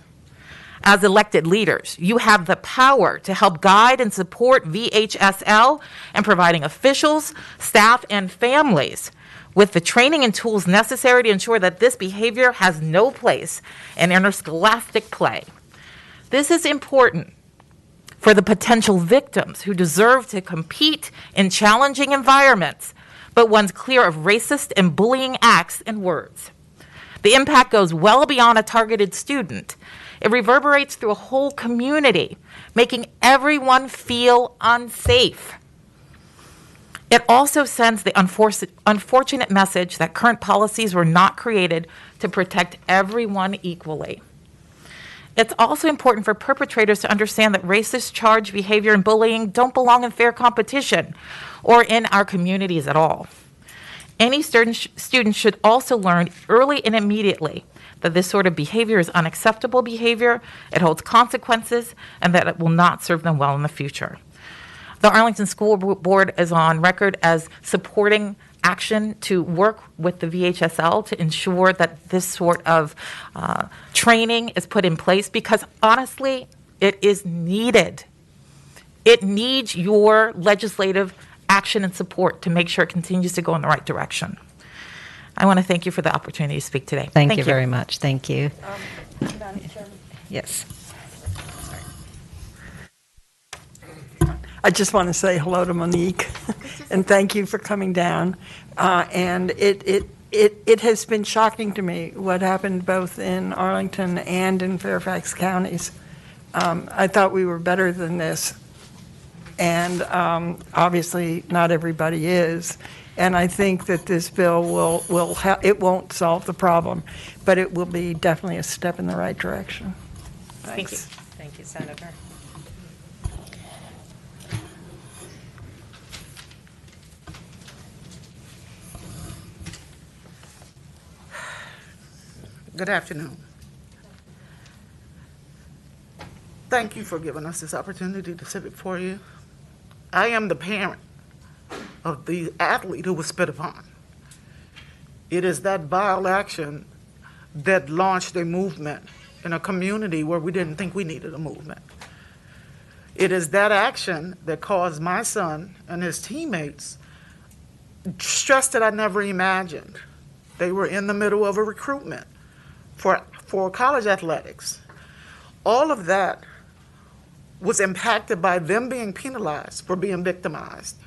As elected leaders, you have the power to help guide and support VHSL in providing officials, staff, and families with the training and tools necessary to ensure that this behavior has no place in interscholastic play. This is important for the potential victims who deserve to compete in challenging environments, but one's clear of racist and bullying acts and words. The impact goes well beyond a targeted student. It reverberates through a whole community, making everyone feel unsafe. It also sends the unfortunate message that current policies were not created to protect everyone equally. It's also important for perpetrators to understand that racist charged behavior and bullying don't belong in fair competition or in our communities at all. Any student should also learn early and immediately that this sort of behavior is unacceptable behavior, it holds consequences, and that it will not serve them well in the future. The Arlington School Board is on record as supporting action to work with the VHSL to ensure that this sort of training is put in place because, honestly, it is needed. It needs your legislative action and support to make sure it continues to go in the right direction. I want to thank you for the opportunity to speak today. Thank you very much. Thank you. Yes. I just want to say hello to Monique and thank you for coming down. And it has been shocking to me what happened both in Arlington and in Fairfax counties. I thought we were better than this. And obviously not everybody is. And I think that this bill it won't solve the problem, but it will be definitely a step in the right direction. Thank you. Thank you, Senator. Good afternoon. Thank you for giving us this opportunity to sit before you. I am the parent of the athlete who was spit upon. It is that vile action that launched a movement in a community where we didn't think we needed a movement. It is that action that caused my son and his teammates stress that I never imagined. They were in the middle of a recruitment for college athletics. All of that was impacted by them being penalized for being victimized.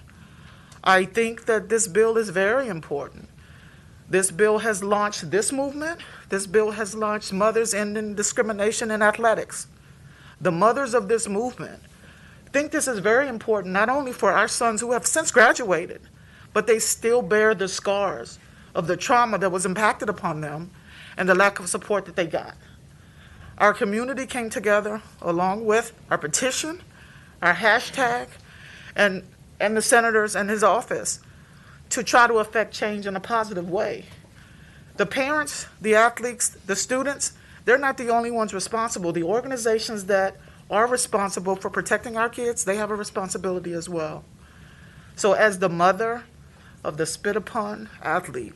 I think that this bill is very important. This bill has launched this movement. This bill has launched Mothers Ending Discrimination in Athletics. The mothers of this movement think this is very important, not only for our sons who have since graduated, but they still bear the scars of the trauma that was impacted upon them and the lack of support that they got. Our community came together along with our petition, our hashtag, and the senators and his office to try to affect change in a positive way. The parents, the athletes, the students, they're not the only ones responsible. The organizations that are responsible for protecting our kids, they have a responsibility as well. So as the mother of the spit upon athlete,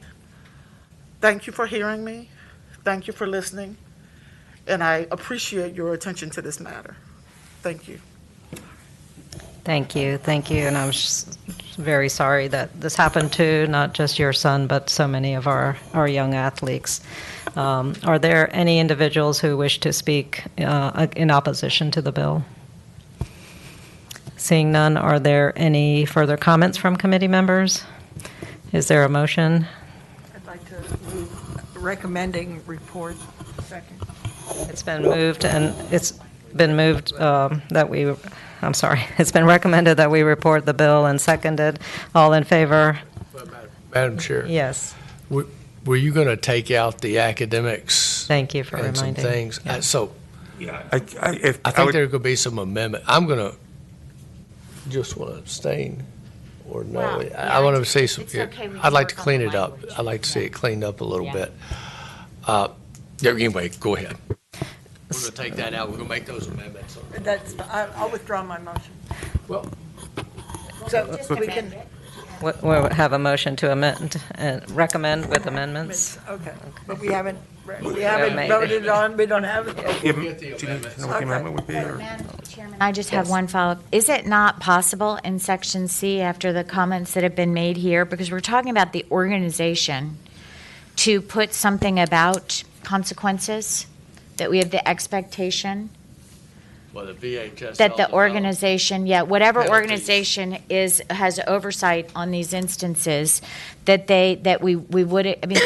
thank you for hearing me. Thank you for listening. And I appreciate your attention to this matter. Thank you. Thank you, and I'm just very sorry that this happened to not just your son, but so many of our young athletes. Are there any individuals who wish to speak in opposition to the bill? Seeing none, are there any further comments from committee members? Is there a motion? I'd like to move recommending report. Second. It's been moved that we, I'm sorry, it's been recommended that we report the bill and seconded. All in favor? Madam Chair. Yes. Were you going to take out the academics? Thank you for and reminding. some things? Yeah. I think there could be some amendment. I'm going to just want to abstain or no. Well, I want to see some. it's okay, we can I'd like to work on clean the it up. language. I'd like to see it cleaned up a little Yeah. bit. Anyway, go ahead. We're going to take that out. We're going to make those amendments. I'll withdraw my motion. Well, so we can. We'll have a motion to amend and recommend with amendments. Okay, but we haven't made it. voted on, we don't have it. Do you know what the amendment would be? Or? Madam Chairman, I just have one follow-up. Is it not possible in Section C, after the comments that have been made here, because we're talking about the organization, to put something about consequences, that we have the expectation Well, the VHS. that the organization, whatever Penalties. organization has oversight on these instances, that we would, I mean,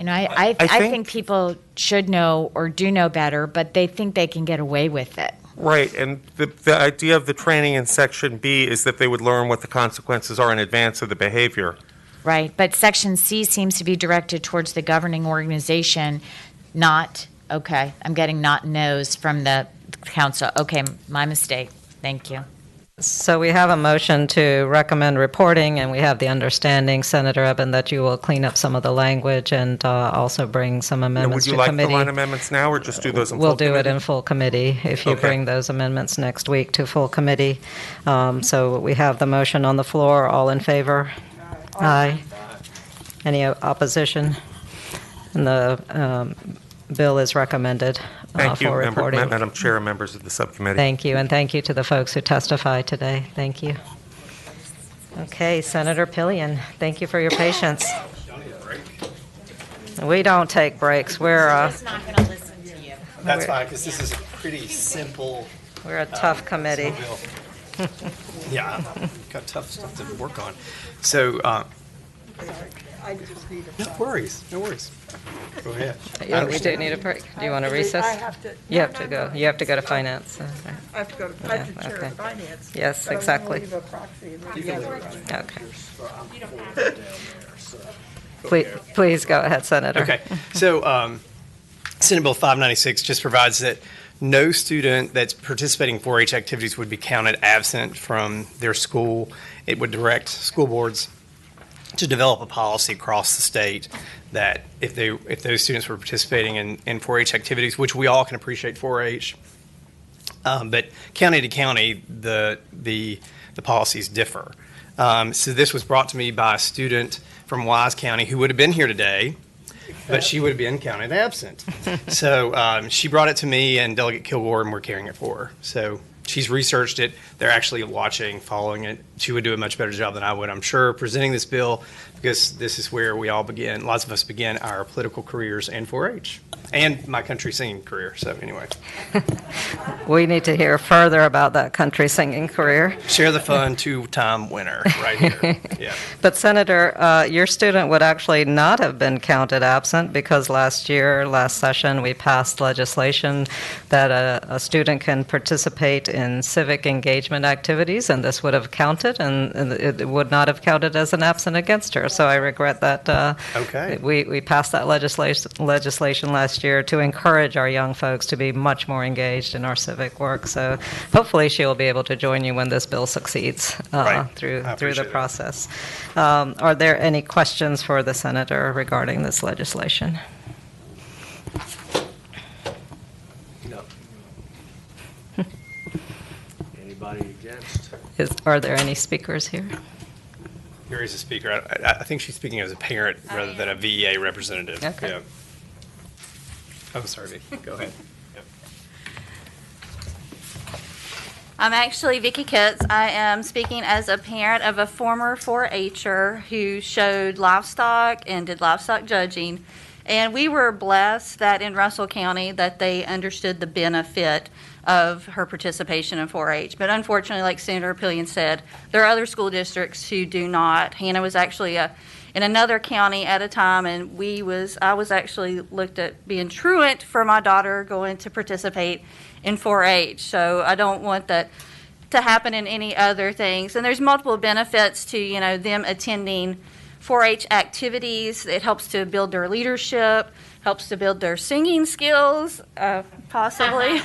I think people should know or do know better, but they think they can get away with it. Right, and the idea of the training in Section B is that they would learn what the consequences are in advance of the behavior. Right, but Section C seems to be directed towards the governing organization, not, okay, I'm getting not no's from the council. Okay, my mistake. Thank you. So we have a motion to recommend reporting, and we have the understanding, Senator Eben, that you will clean up some of the language and also bring some Now, amendments would to you committee. like the line amendments now, or just do those in full We'll do it committee? in full committee if you Okay. bring those amendments next week to full committee. So we have the motion on the floor. All in favor? Aye. Any opposition? And the bill is recommended Thank you, for reporting. Madam Chair and members of the subcommittee. Thank you, and thank you to the folks who testified today. Thank you. Okay, Senator Pillion, thank you for your patience. We don't take breaks. We're not going to listen to you. That's fine, because this is a pretty simple. We're a tough committee. bill. Yeah, got tough stuff to work on. So, I just need no worries. Go ahead. Yeah, we do need a break. Do you want to recess? I have to. You have to go. You have to go to finance. Okay. I have to go to, I have to chair okay. of finance. Yes, but I wanna exactly. leave a proxy and then You can the other leave one. Okay. Please go ahead, Senator. Okay, so Senate Bill 596 just provides that no student that's participating in 4-H activities would be counted absent from their school. It would direct school boards to develop a policy across the state that if those students were participating in 4-H activities, which we all can appreciate 4-H, but county to county, the policies differ. So this was brought to me by a student from Wise County who would have been here today, but she would have been counted absent. So she brought it to me and Delegate Kilgore, and we're carrying it for her. So She's researched it. They're actually watching, following it. She would do a much better job than I would, I'm sure, presenting this bill, because this is where we all begin, lots of us begin our political careers in 4-H and my country singing career. So anyway, We need to hear further about that country singing career. share the fun, 2-time winner right here. Yeah. But Senator, your student would actually not have been counted absent because last session, we passed legislation that a student can participate in civic engagement activities, and this would have counted, and it would not have counted as an absent against her. So I regret that Okay. we passed that legislation last year to encourage our young folks to be much more engaged in our civic work. So hopefully she will be able to join you when this bill succeeds Right. through the appreciate it. process. Are there any questions for the senator regarding this legislation? No. Anybody against? Are there any speakers here? Here is a speaker. I think she's speaking as a parent rather than a VEA representative. Okay. Yeah. I'm sorry, Vicki. Go ahead. Yep. I'm actually Vicki Kitts. I am speaking as a parent of a former 4-H'er who showed livestock and did livestock judging. And we were blessed that in Russell County that they understood the benefit of her participation in 4-H. But unfortunately, like Senator Pillion said, there are other school districts who do not. Hannah was actually in another county at a time, and I was actually looked at being truant for my daughter going to participate in 4-H. So I don't want that to happen in any other things. And there's multiple benefits to them attending 4-H activities. It helps to build their leadership, helps to build their singing skills, possibly.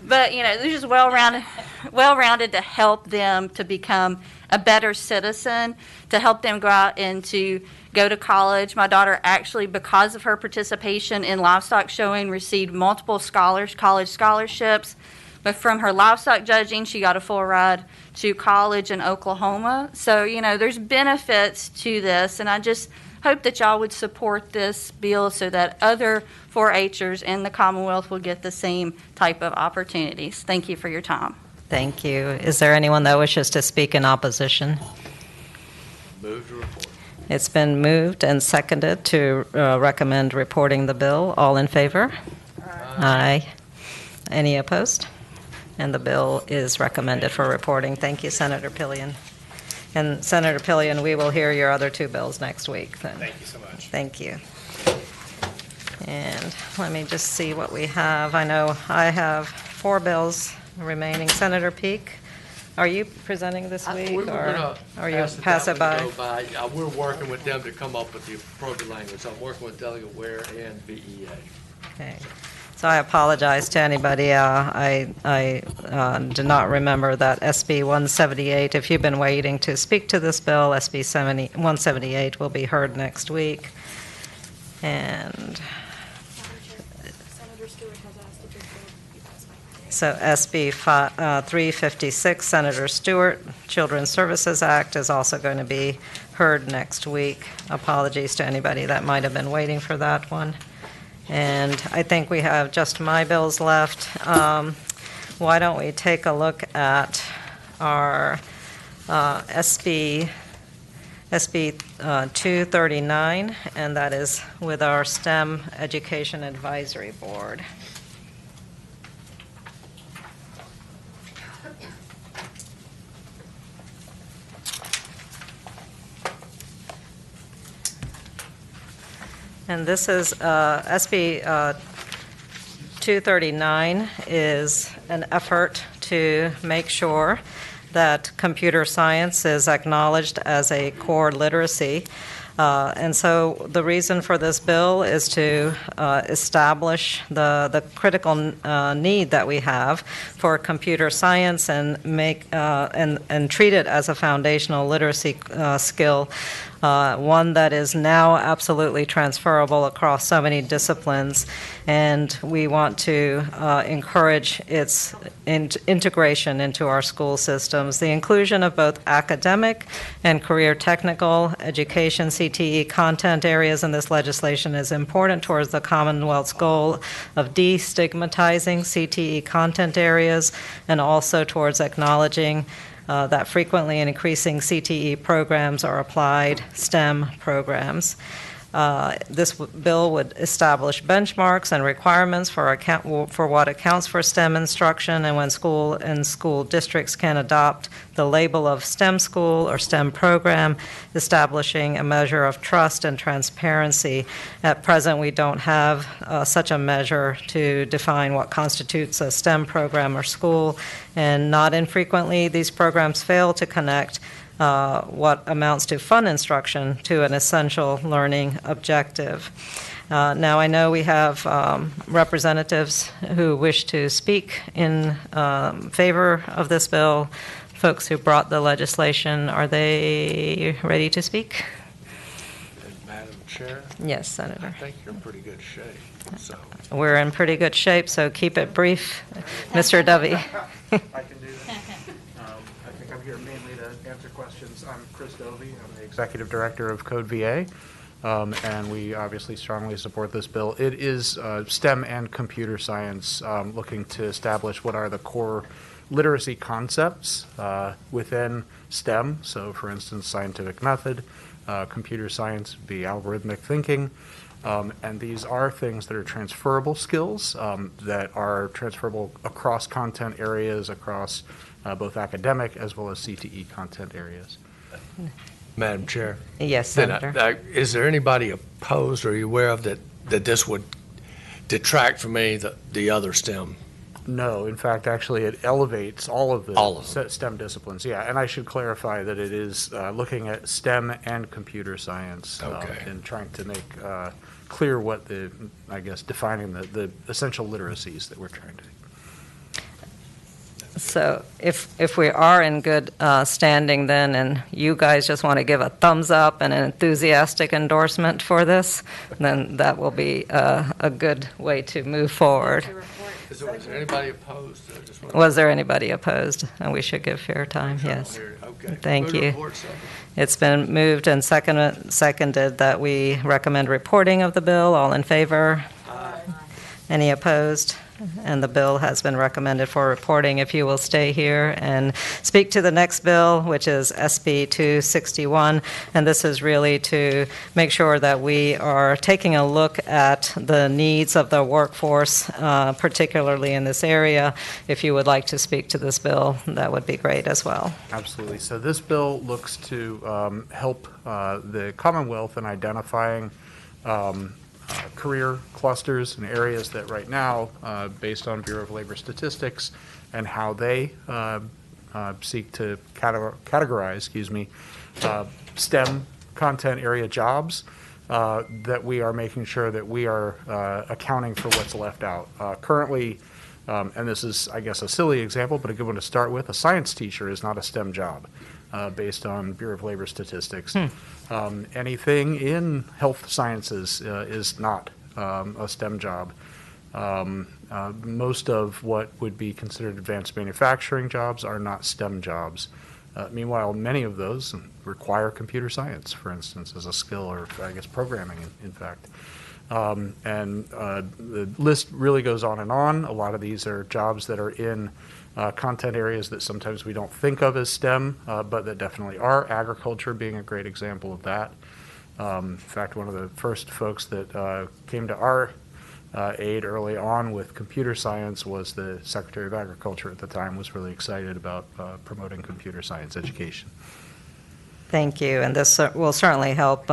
But they're just well-rounded to help them to become a better citizen, to help them go out and to go to college. My daughter actually, because of her participation in livestock showing, received multiple college scholarships. But from her livestock judging, she got a full ride to college in Oklahoma. So, there's benefits to this, and I just hope that y'all would support this bill so that other 4-H'ers in the Commonwealth will get the same type of opportunities. Thank you for your time. Thank you. Is there anyone that wishes to speak in opposition? Move to report. It's been moved and seconded to recommend reporting the bill. All in favor? Aye. Any opposed? And the bill is recommended for reporting. Thank you, Senator Pillion. And Senator Pillion, we will hear your other two bills next week then. Thank you so much. Thank you. And let me just see what we have. I know I have 4 bills remaining. Senator Peak, are you presenting this week, or you pass it by? We're working with them to come up with the appropriate language. I'm working with Delegate Ware and VEA. Okay. So I apologize to anybody. I did not remember that SB 178. If you've been waiting to speak to this bill, SB 178 will be heard next week. And so SB 356, Senator Stewart, Children's Services Act, is also going to be heard next week. Apologies to anybody that might have been waiting for that one. And I think we have just my bills left. Why don't we take a look at our SB 239, and that is with our STEM Education Advisory Board. And this is SB 239 is an effort to make sure that computer science is acknowledged as a core literacy. And so the reason for this bill is to establish the critical need that we have for computer science and make and treat it as a foundational literacy skill one that is now absolutely transferable across so many disciplines, and we want to encourage its integration into our school systems. The inclusion of both academic and career technical education CTE content areas in this legislation is important towards the Commonwealth's goal of destigmatizing CTE content areas, and also towards acknowledging that frequently and increasing CTE programs are applied STEM programs. This bill would establish benchmarks and requirements for what accounts for STEM instruction, and when school districts can adopt the label of STEM school or STEM program, establishing a measure of trust and transparency. At present, we don't have such a measure to define what constitutes a STEM program or school, and not infrequently, these programs fail to connect what amounts to fun instruction to an essential learning objective. Now, I know we have representatives who wish to speak in favor of this bill, folks who brought the legislation. Are they ready to speak? Madam Chair? Yes, Senator. I think you're in pretty good shape. So. We're in pretty good shape, so keep it brief. Mr. Dovey. I can do that. I think I'm here mainly to answer questions. I'm Chris Dovey. I'm the Executive Director of Code VA, and we obviously strongly support this bill. It is STEM and computer science, looking to establish what are the core literacy concepts within STEM. So, for instance, scientific method, computer science would be algorithmic thinking. And these are things that are transferable skills that are transferable across content areas, across both academic as well as CTE content areas. Madam Chair? Yes, Senator. Is there anybody opposed, or are you aware of that this would detract from any of the other STEM? No, in fact, actually, it elevates all of the STEM disciplines. Yeah, and I should clarify that it is looking at STEM and computer science and trying to make clear what defining the essential literacies that we're trying to. So if we are in good standing then, and you guys just want to give a thumbs up and an enthusiastic endorsement for this, then that will be a good way to move forward. Was there anybody opposed? Was there anybody opposed? And we should give fair time, yes. Okay. Thank you. It's been moved and seconded that we recommend reporting of the bill. All in favor? Aye. Any opposed? And the bill has been recommended for reporting. If you will stay here and speak to the next bill, which is SB 261, and this is really to make sure that we are taking a look at the needs of the workforce, particularly in this area. If you would like to speak to this bill, that would be great as well. Absolutely. So this bill looks to help the Commonwealth in identifying career clusters and areas that right now, based on Bureau of Labor statistics and how they seek to categorize, STEM content area jobs, that we are making sure that we are accounting for what's left out. Currently, and this is, I guess, a silly example, but a good one to start with, a science teacher is not a STEM job. Based on Bureau of Labor statistics. Anything in health sciences is not a STEM job. Most of what would be considered advanced manufacturing jobs are not STEM jobs. Meanwhile, many of those require computer science, for instance, as a skill, or I guess programming, in fact. And the list really goes on and on. A lot of these are jobs that are in content areas that sometimes we don't think of as STEM, but that definitely are, agriculture being a great example of that. In fact, one of the first folks that came to our aid early on with computer science was the Secretary of Agriculture at the time, was really excited about promoting computer science education. Thank you, and this will certainly help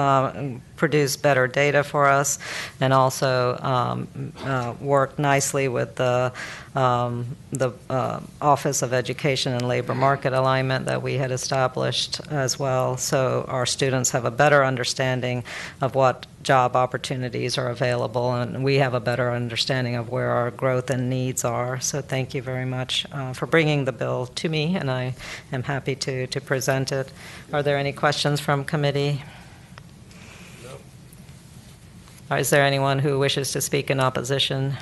produce better data for us, and also work nicely with the Office of Education and Labor Market Alignment that we had established as well, so our students have a better understanding of what job opportunities are available, and we have a better understanding of where our growth and needs are. So thank you very much for bringing the bill to me, and I am happy to present it. Are there any questions from committee? Is there anyone who wishes to speak in opposition?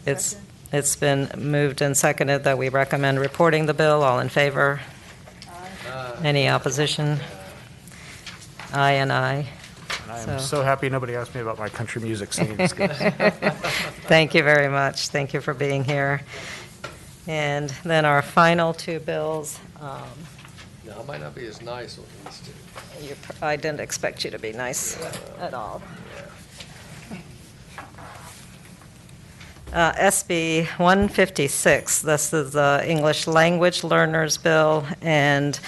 It's been moved and seconded that we recommend reporting the bill. All in favor? Aye. Any opposition? Aye and aye. And I am so happy nobody asked me about my country music singing skills. Thank you very much. Thank you for being here. And then our final two bills. No, I might not be as nice on these two. I didn't expect you to be nice at all. SB 156, this is the English Language Learners Bill, and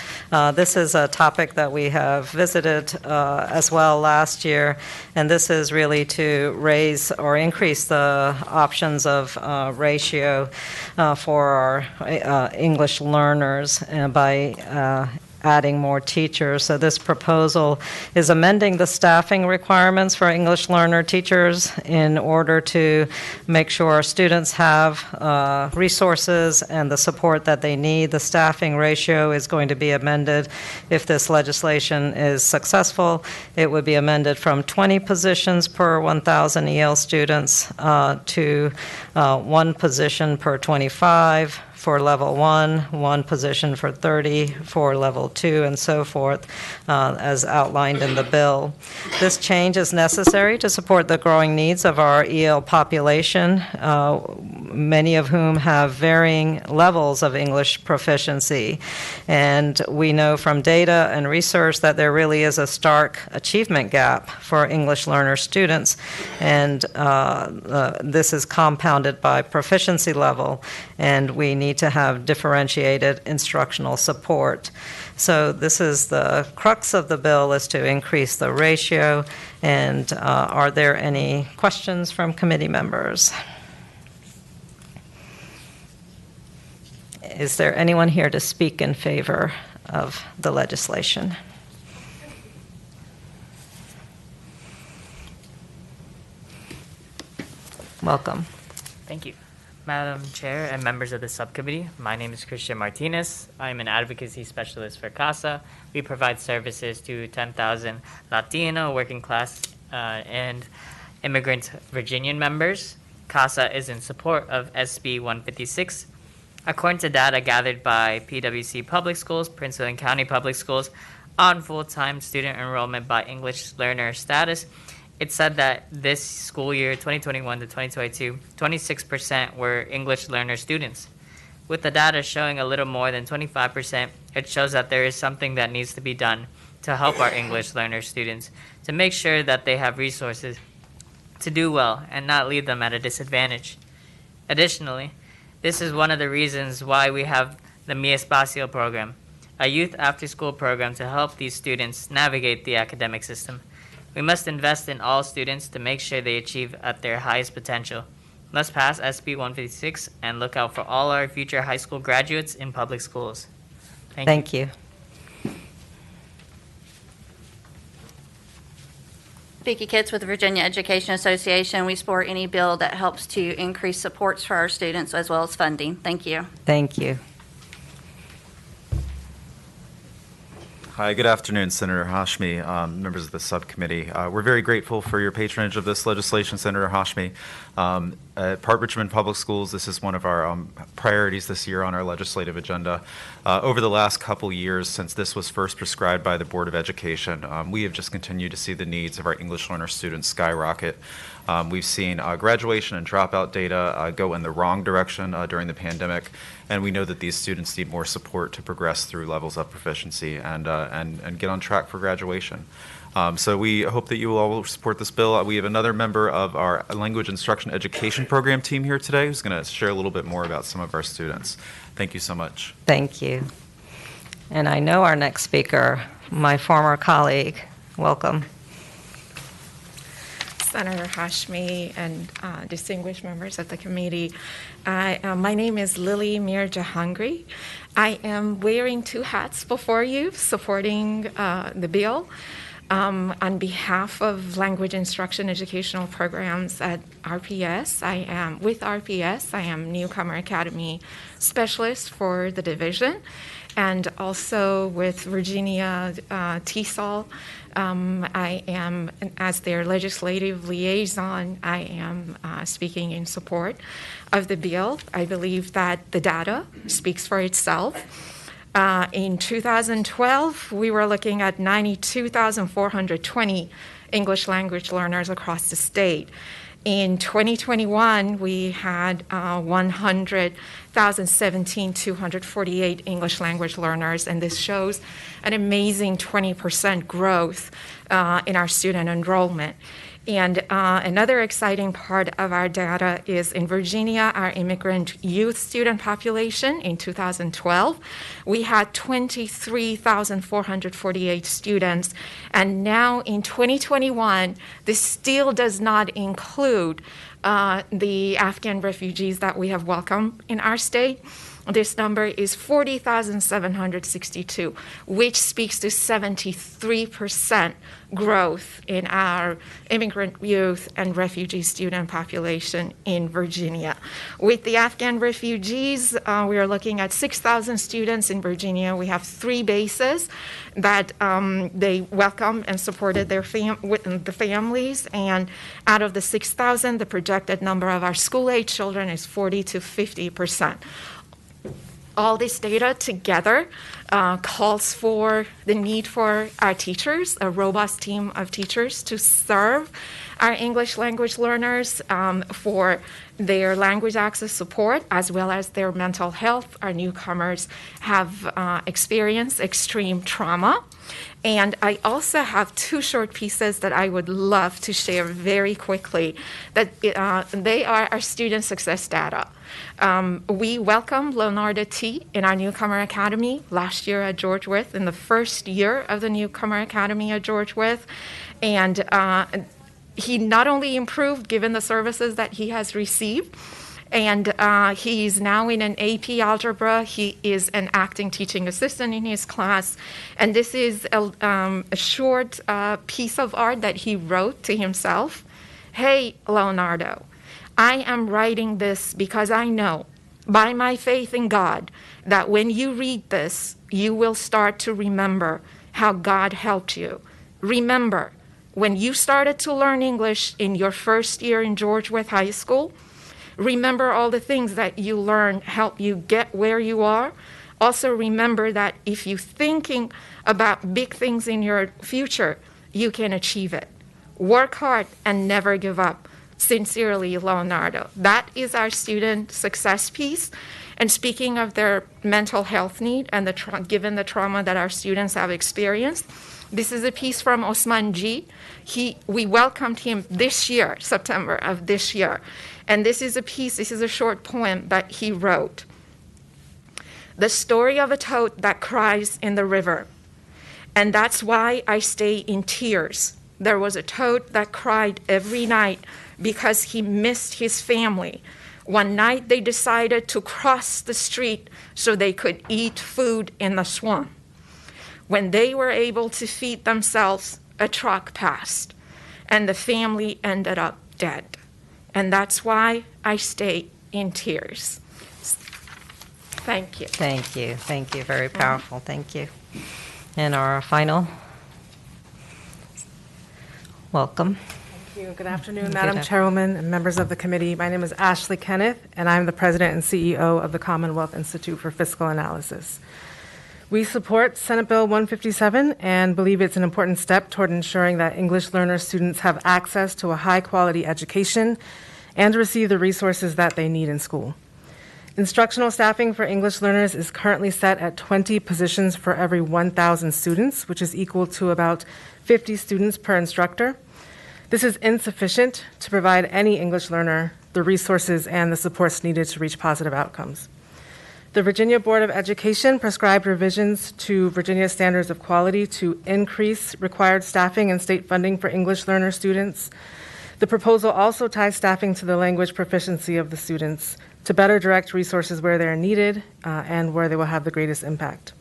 this is a topic that we have visited as well last year, and this is really to raise or increase the options of ratio for our English learners by adding more teachers. So this proposal is amending the staffing requirements for English learner teachers in order to make sure our students have resources and the support that they need. The staffing ratio is going to be amended if this legislation is successful. It would be amended from 20 positions per 1,000 EL students to 1 position per 25 for level 1 position for 30 for level 2, and so forth, as outlined in the bill. This change is necessary to support the growing needs of our EL population, many of whom have varying levels of English proficiency. And we know from data and research that there really is a stark achievement gap for English learner students, and this is compounded by proficiency level, and we need to have differentiated instructional support. So this is the crux of the bill, is to increase the ratio. And are there any questions from committee members? Is there anyone here to speak in favor of the legislation? Welcome. Thank you. Madam Chair and members of the subcommittee, my name is Christian Martinez. I'm an advocacy specialist for CASA. We provide services to 10,000 Latino, working class, and immigrant Virginian members. CASA is in support of SB 156. According to data gathered by PwC Public Schools, Prince William County Public Schools, on full-time student enrollment by English learner status, it said that this school year, 2021 to 2022, 26% were English learner students. With the data showing a little more than 25%, it shows that there is something that needs to be done to help our English learner students, to make sure that they have resources to do well and not leave them at a disadvantage. Additionally, this is one of the reasons why we have the Mi Espacio program, a youth after-school program to help these students navigate the academic system. We must invest in all students to make sure they achieve at their highest potential. Let's pass SB 156 and look out for all our future high school graduates in public schools. Thank you. Vicki Kitts with the Virginia Education Association. We support any bill that helps to increase supports for our students as well as funding. Thank you. Thank you. Hi, good afternoon, Senator Hashmi, members of the subcommittee. We're very grateful for your patronage of this legislation, Senator Hashmi. At Part Richmond Public Schools, this is one of our priorities this year on our legislative agenda. Over the last couple years, since this was first prescribed by the Board of Education, we have just continued to see the needs of our English learner students skyrocket. We've seen graduation and dropout data go in the wrong direction during the pandemic, and we know that these students need more support to progress through levels of proficiency and get on track for graduation. So we hope that you will all support this bill. We have another member of our language instruction education program team here today who's going to share a little bit more about some of our students. Thank you so much. Thank you. And I know our next speaker, my former colleague. Welcome. Senator Hashmi and distinguished members of the committee. My name is Lily Mir Jahangri. I am wearing two hats before you, supporting the bill. On behalf of Language Instruction Educational Programs at RPS, with RPS, I am Newcomer Academy Specialist for the division, and also with Virginia TESOL, I am, as their legislative liaison, I am speaking in support of the bill. I believe that the data speaks for itself. In 2012, we were looking at 92,420 English language learners across the state. In 2021, we had 100,017,248 English language learners, and this shows an amazing 20% growth in our student enrollment. And another exciting part of our data is in Virginia, our immigrant youth student population in 2012, we had 23,448 students. And now in 2021, this still does not include the Afghan refugees that we have welcomed in our state. This number is 40,762, which speaks to 73% growth in our immigrant youth and refugee student population in Virginia. With the Afghan refugees, we are looking at 6,000 students in Virginia. We have 3 bases that they welcomed and supported their the families, and out of the 6,000, the projected number of our school-age children is 40 to 50%. All this data together calls for the need for our teachers, a robust team of teachers to serve our English language learners for their language access support as well as their mental health. Our newcomers have experienced extreme trauma. And I also have 2 short pieces that I would love to share very quickly. That they are our student success data. We welcomed Leonardo T. in our Newcomer Academy last year at George Wythe, in the first year of the Newcomer Academy at George Wythe. And he not only improved given the services that he has received, and he's now in an AP Algebra. He is an acting teaching assistant in his class. And this is a short piece of art that he wrote to himself. Hey, Leonardo, I am writing this because I know, by my faith in God, that when you read this, you will start to remember how God helped you. Remember, when you started to learn English in your first year in George Wythe High School, remember all the things that you learned help you get where you are. Also remember that if you're thinking about big things in your future, you can achieve it. Work hard and never give up. Sincerely, Leonardo. That is our student success piece. And speaking of their mental health need and given the trauma that our students have experienced, this is a piece from Osman G. We welcomed him this year, September of this year. And this is a short poem that he wrote. The story of a toad that cries in the river. And that's why I stay in tears. There was a toad that cried every night because he missed his family. One night they decided to cross the street so they could eat food in the swamp. When they were able to feed themselves, a truck passed, and the family ended up dead. And that's why I stay in tears. Thank you. Thank you. Thank you. Very powerful. Thank you. And our final welcome. Thank you. Good afternoon, Madam Chairwoman and members of the committee. My name is Ashley Kenneth, and I'm the President and CEO of the Commonwealth Institute for Fiscal Analysis. We support Senate Bill 157 and believe it's an important step toward ensuring that English learner students have access to a high-quality education and receive the resources that they need in school. Instructional staffing for English learners is currently set at 20 positions for every 1,000 students, which is equal to about 50 students per instructor. This is insufficient to provide any English learner the resources and the supports needed to reach positive outcomes. The Virginia Board of Education prescribed revisions to Virginia Standards of Quality to increase required staffing and state funding for English learner students. The proposal also ties staffing to the language proficiency of the students to better direct resources where they are needed and where they will have the greatest impact.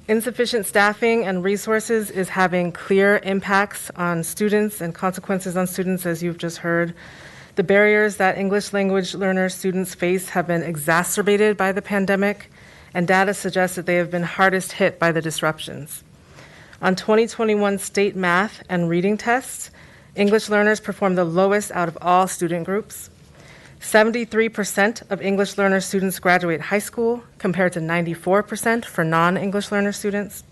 Insufficient staffing and resources is having clear impacts on students and consequences on students, as you've just heard. The barriers that English language learner students face have been exacerbated by the pandemic, and data suggests that they have been hardest hit by the disruptions. On 2021 state math and reading tests, English learners performed the lowest out of all student groups. 73% of English learner students graduate high school, compared to 94% for non-English learner students.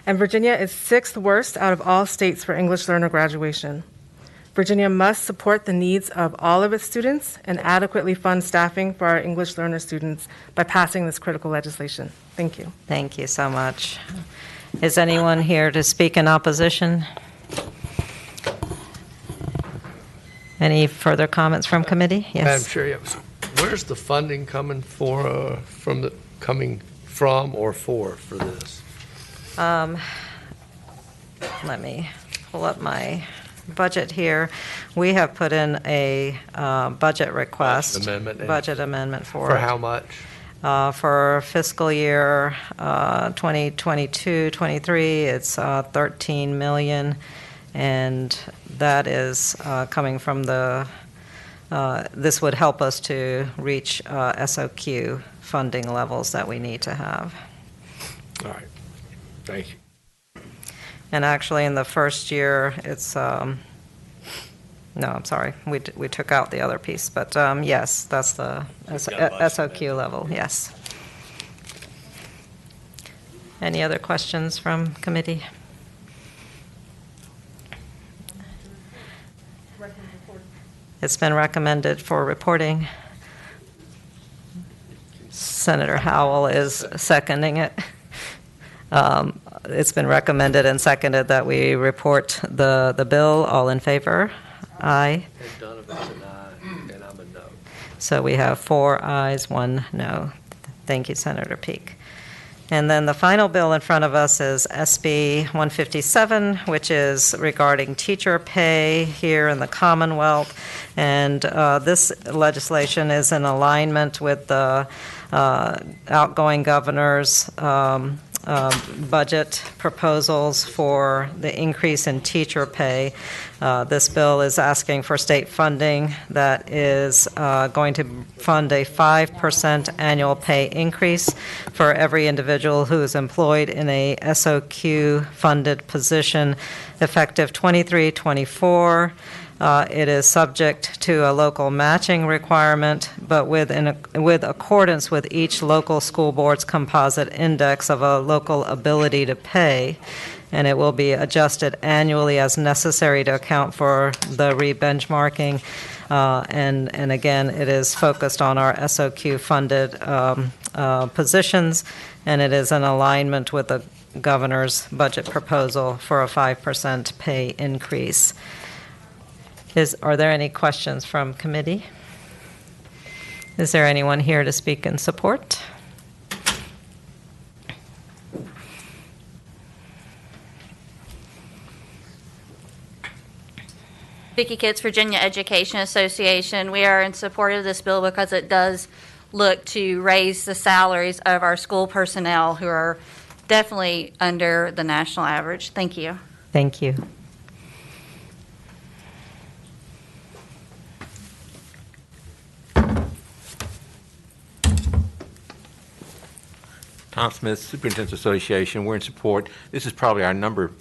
And Virginia is 6th worst out of all states for English learner graduation. Virginia must support the needs of all of its students and adequately fund staffing for our English learner students by passing this critical legislation. Thank you. Thank you so much. Is anyone here to speak in opposition? Any further comments from committee? Yes. Madam Chair, yeah. So where's the funding coming for this? Let me pull up my budget here. We have put in a budget request. Budget amendment for For how much? For fiscal year 2022-23, it's 13 million. And that is coming from this would help us to reach SOQ funding levels that we need to have. All right. Thank you. And actually, in the first year, it's, no, I'm sorry, we took out the other piece. But yes, that's the SOQ level, yes. Any other questions from committee? It's been recommended for reporting. Senator Howell is seconding it. It's been recommended and seconded that we report the bill. All in favor? Aye. And Donovan's an aye, and I'm a no. So we have 4 ayes, 1 no. Thank you, Senator Peake. And then the final bill in front of us is SB 157, which is regarding teacher pay here in the Commonwealth. And this legislation is in alignment with the outgoing governor's budget proposals for the increase in teacher pay. This bill is asking for state funding that is going to fund a 5% annual pay increase for every individual who is employed in a SOQ-funded position effective 23-24. It is subject to a local matching requirement, but with accordance with each local school board's composite index of a local ability to pay, and it will be adjusted annually as necessary to account for the re-benchmarking. And again, it is focused on our SOQ-funded positions, and it is in alignment with the governor's budget proposal for a 5% pay increase. Are there any questions from committee? Is there anyone here to speak in support? Vicki Kitts, Virginia Education Association. We are in support of this bill because it does look to raise the salaries of our school personnel who are definitely under the national average. Thank you. Thank you. Tom Smith, Superintendent's Association. We're in support. This is probably our number,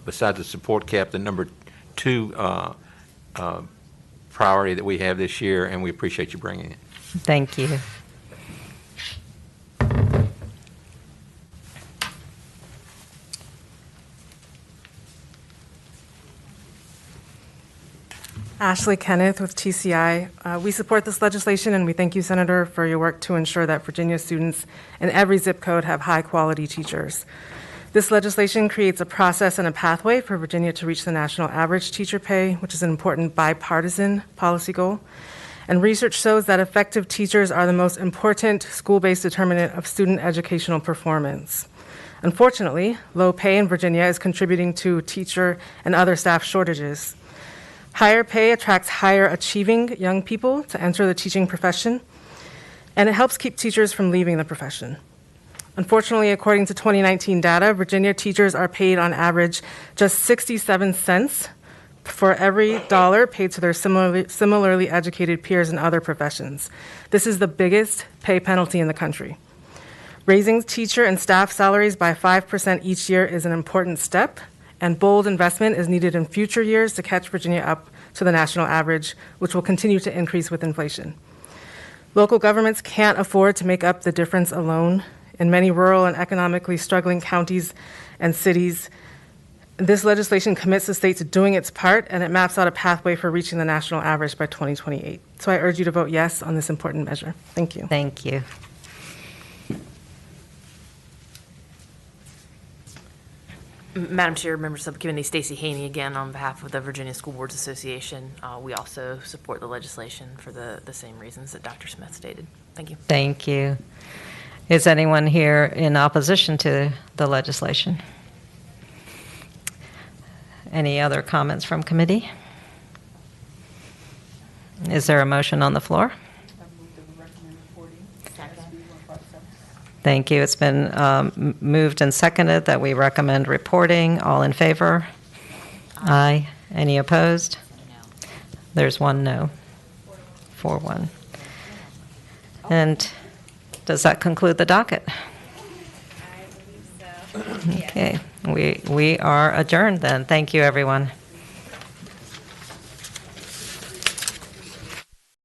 besides the support cap, the number 2 priority that we have this year, and we appreciate you bringing it. Thank you. Ashley Kenneth with TCI. We support this legislation, and we thank you, Senator, for your work to ensure that Virginia students in every zip code have high-quality teachers. This legislation creates a process and a pathway for Virginia to reach the national average teacher pay, which is an important bipartisan policy goal. And research shows that effective teachers are the most important school-based determinant of student educational performance. Unfortunately, low pay in Virginia is contributing to teacher and other staff shortages. Higher pay attracts higher achieving young people to enter the teaching profession, and it helps keep teachers from leaving the profession. Unfortunately, according to 2019 data, Virginia teachers are paid on average just 67 cents for every dollar paid to their similarly educated peers in other professions. This is the biggest pay penalty in the country. Raising teacher and staff salaries by 5% each year is an important step, and bold investment is needed in future years to catch Virginia up to the national average, which will continue to increase with inflation. Local governments can't afford to make up the difference alone. In many rural and economically struggling counties and cities, this legislation commits the state to doing its part, and it maps out a pathway for reaching the national average by 2028. So I urge you to vote yes on this important measure. Thank you. Thank you. Madam Chair, members of the subcommittee, Stacey Haney again on behalf of the Virginia School Boards Association. We also support the legislation for the same reasons that Dr. Smith stated. Thank you. Thank you. Is anyone here in opposition to the legislation? Any other comments from committee? Is there a motion on the floor? Thank you. It's been moved and seconded that we recommend reporting. All in favor? Aye. Any opposed? There's one no. 4-1. And does that conclude the docket? Okay. We are adjourned then. Thank you, everyone.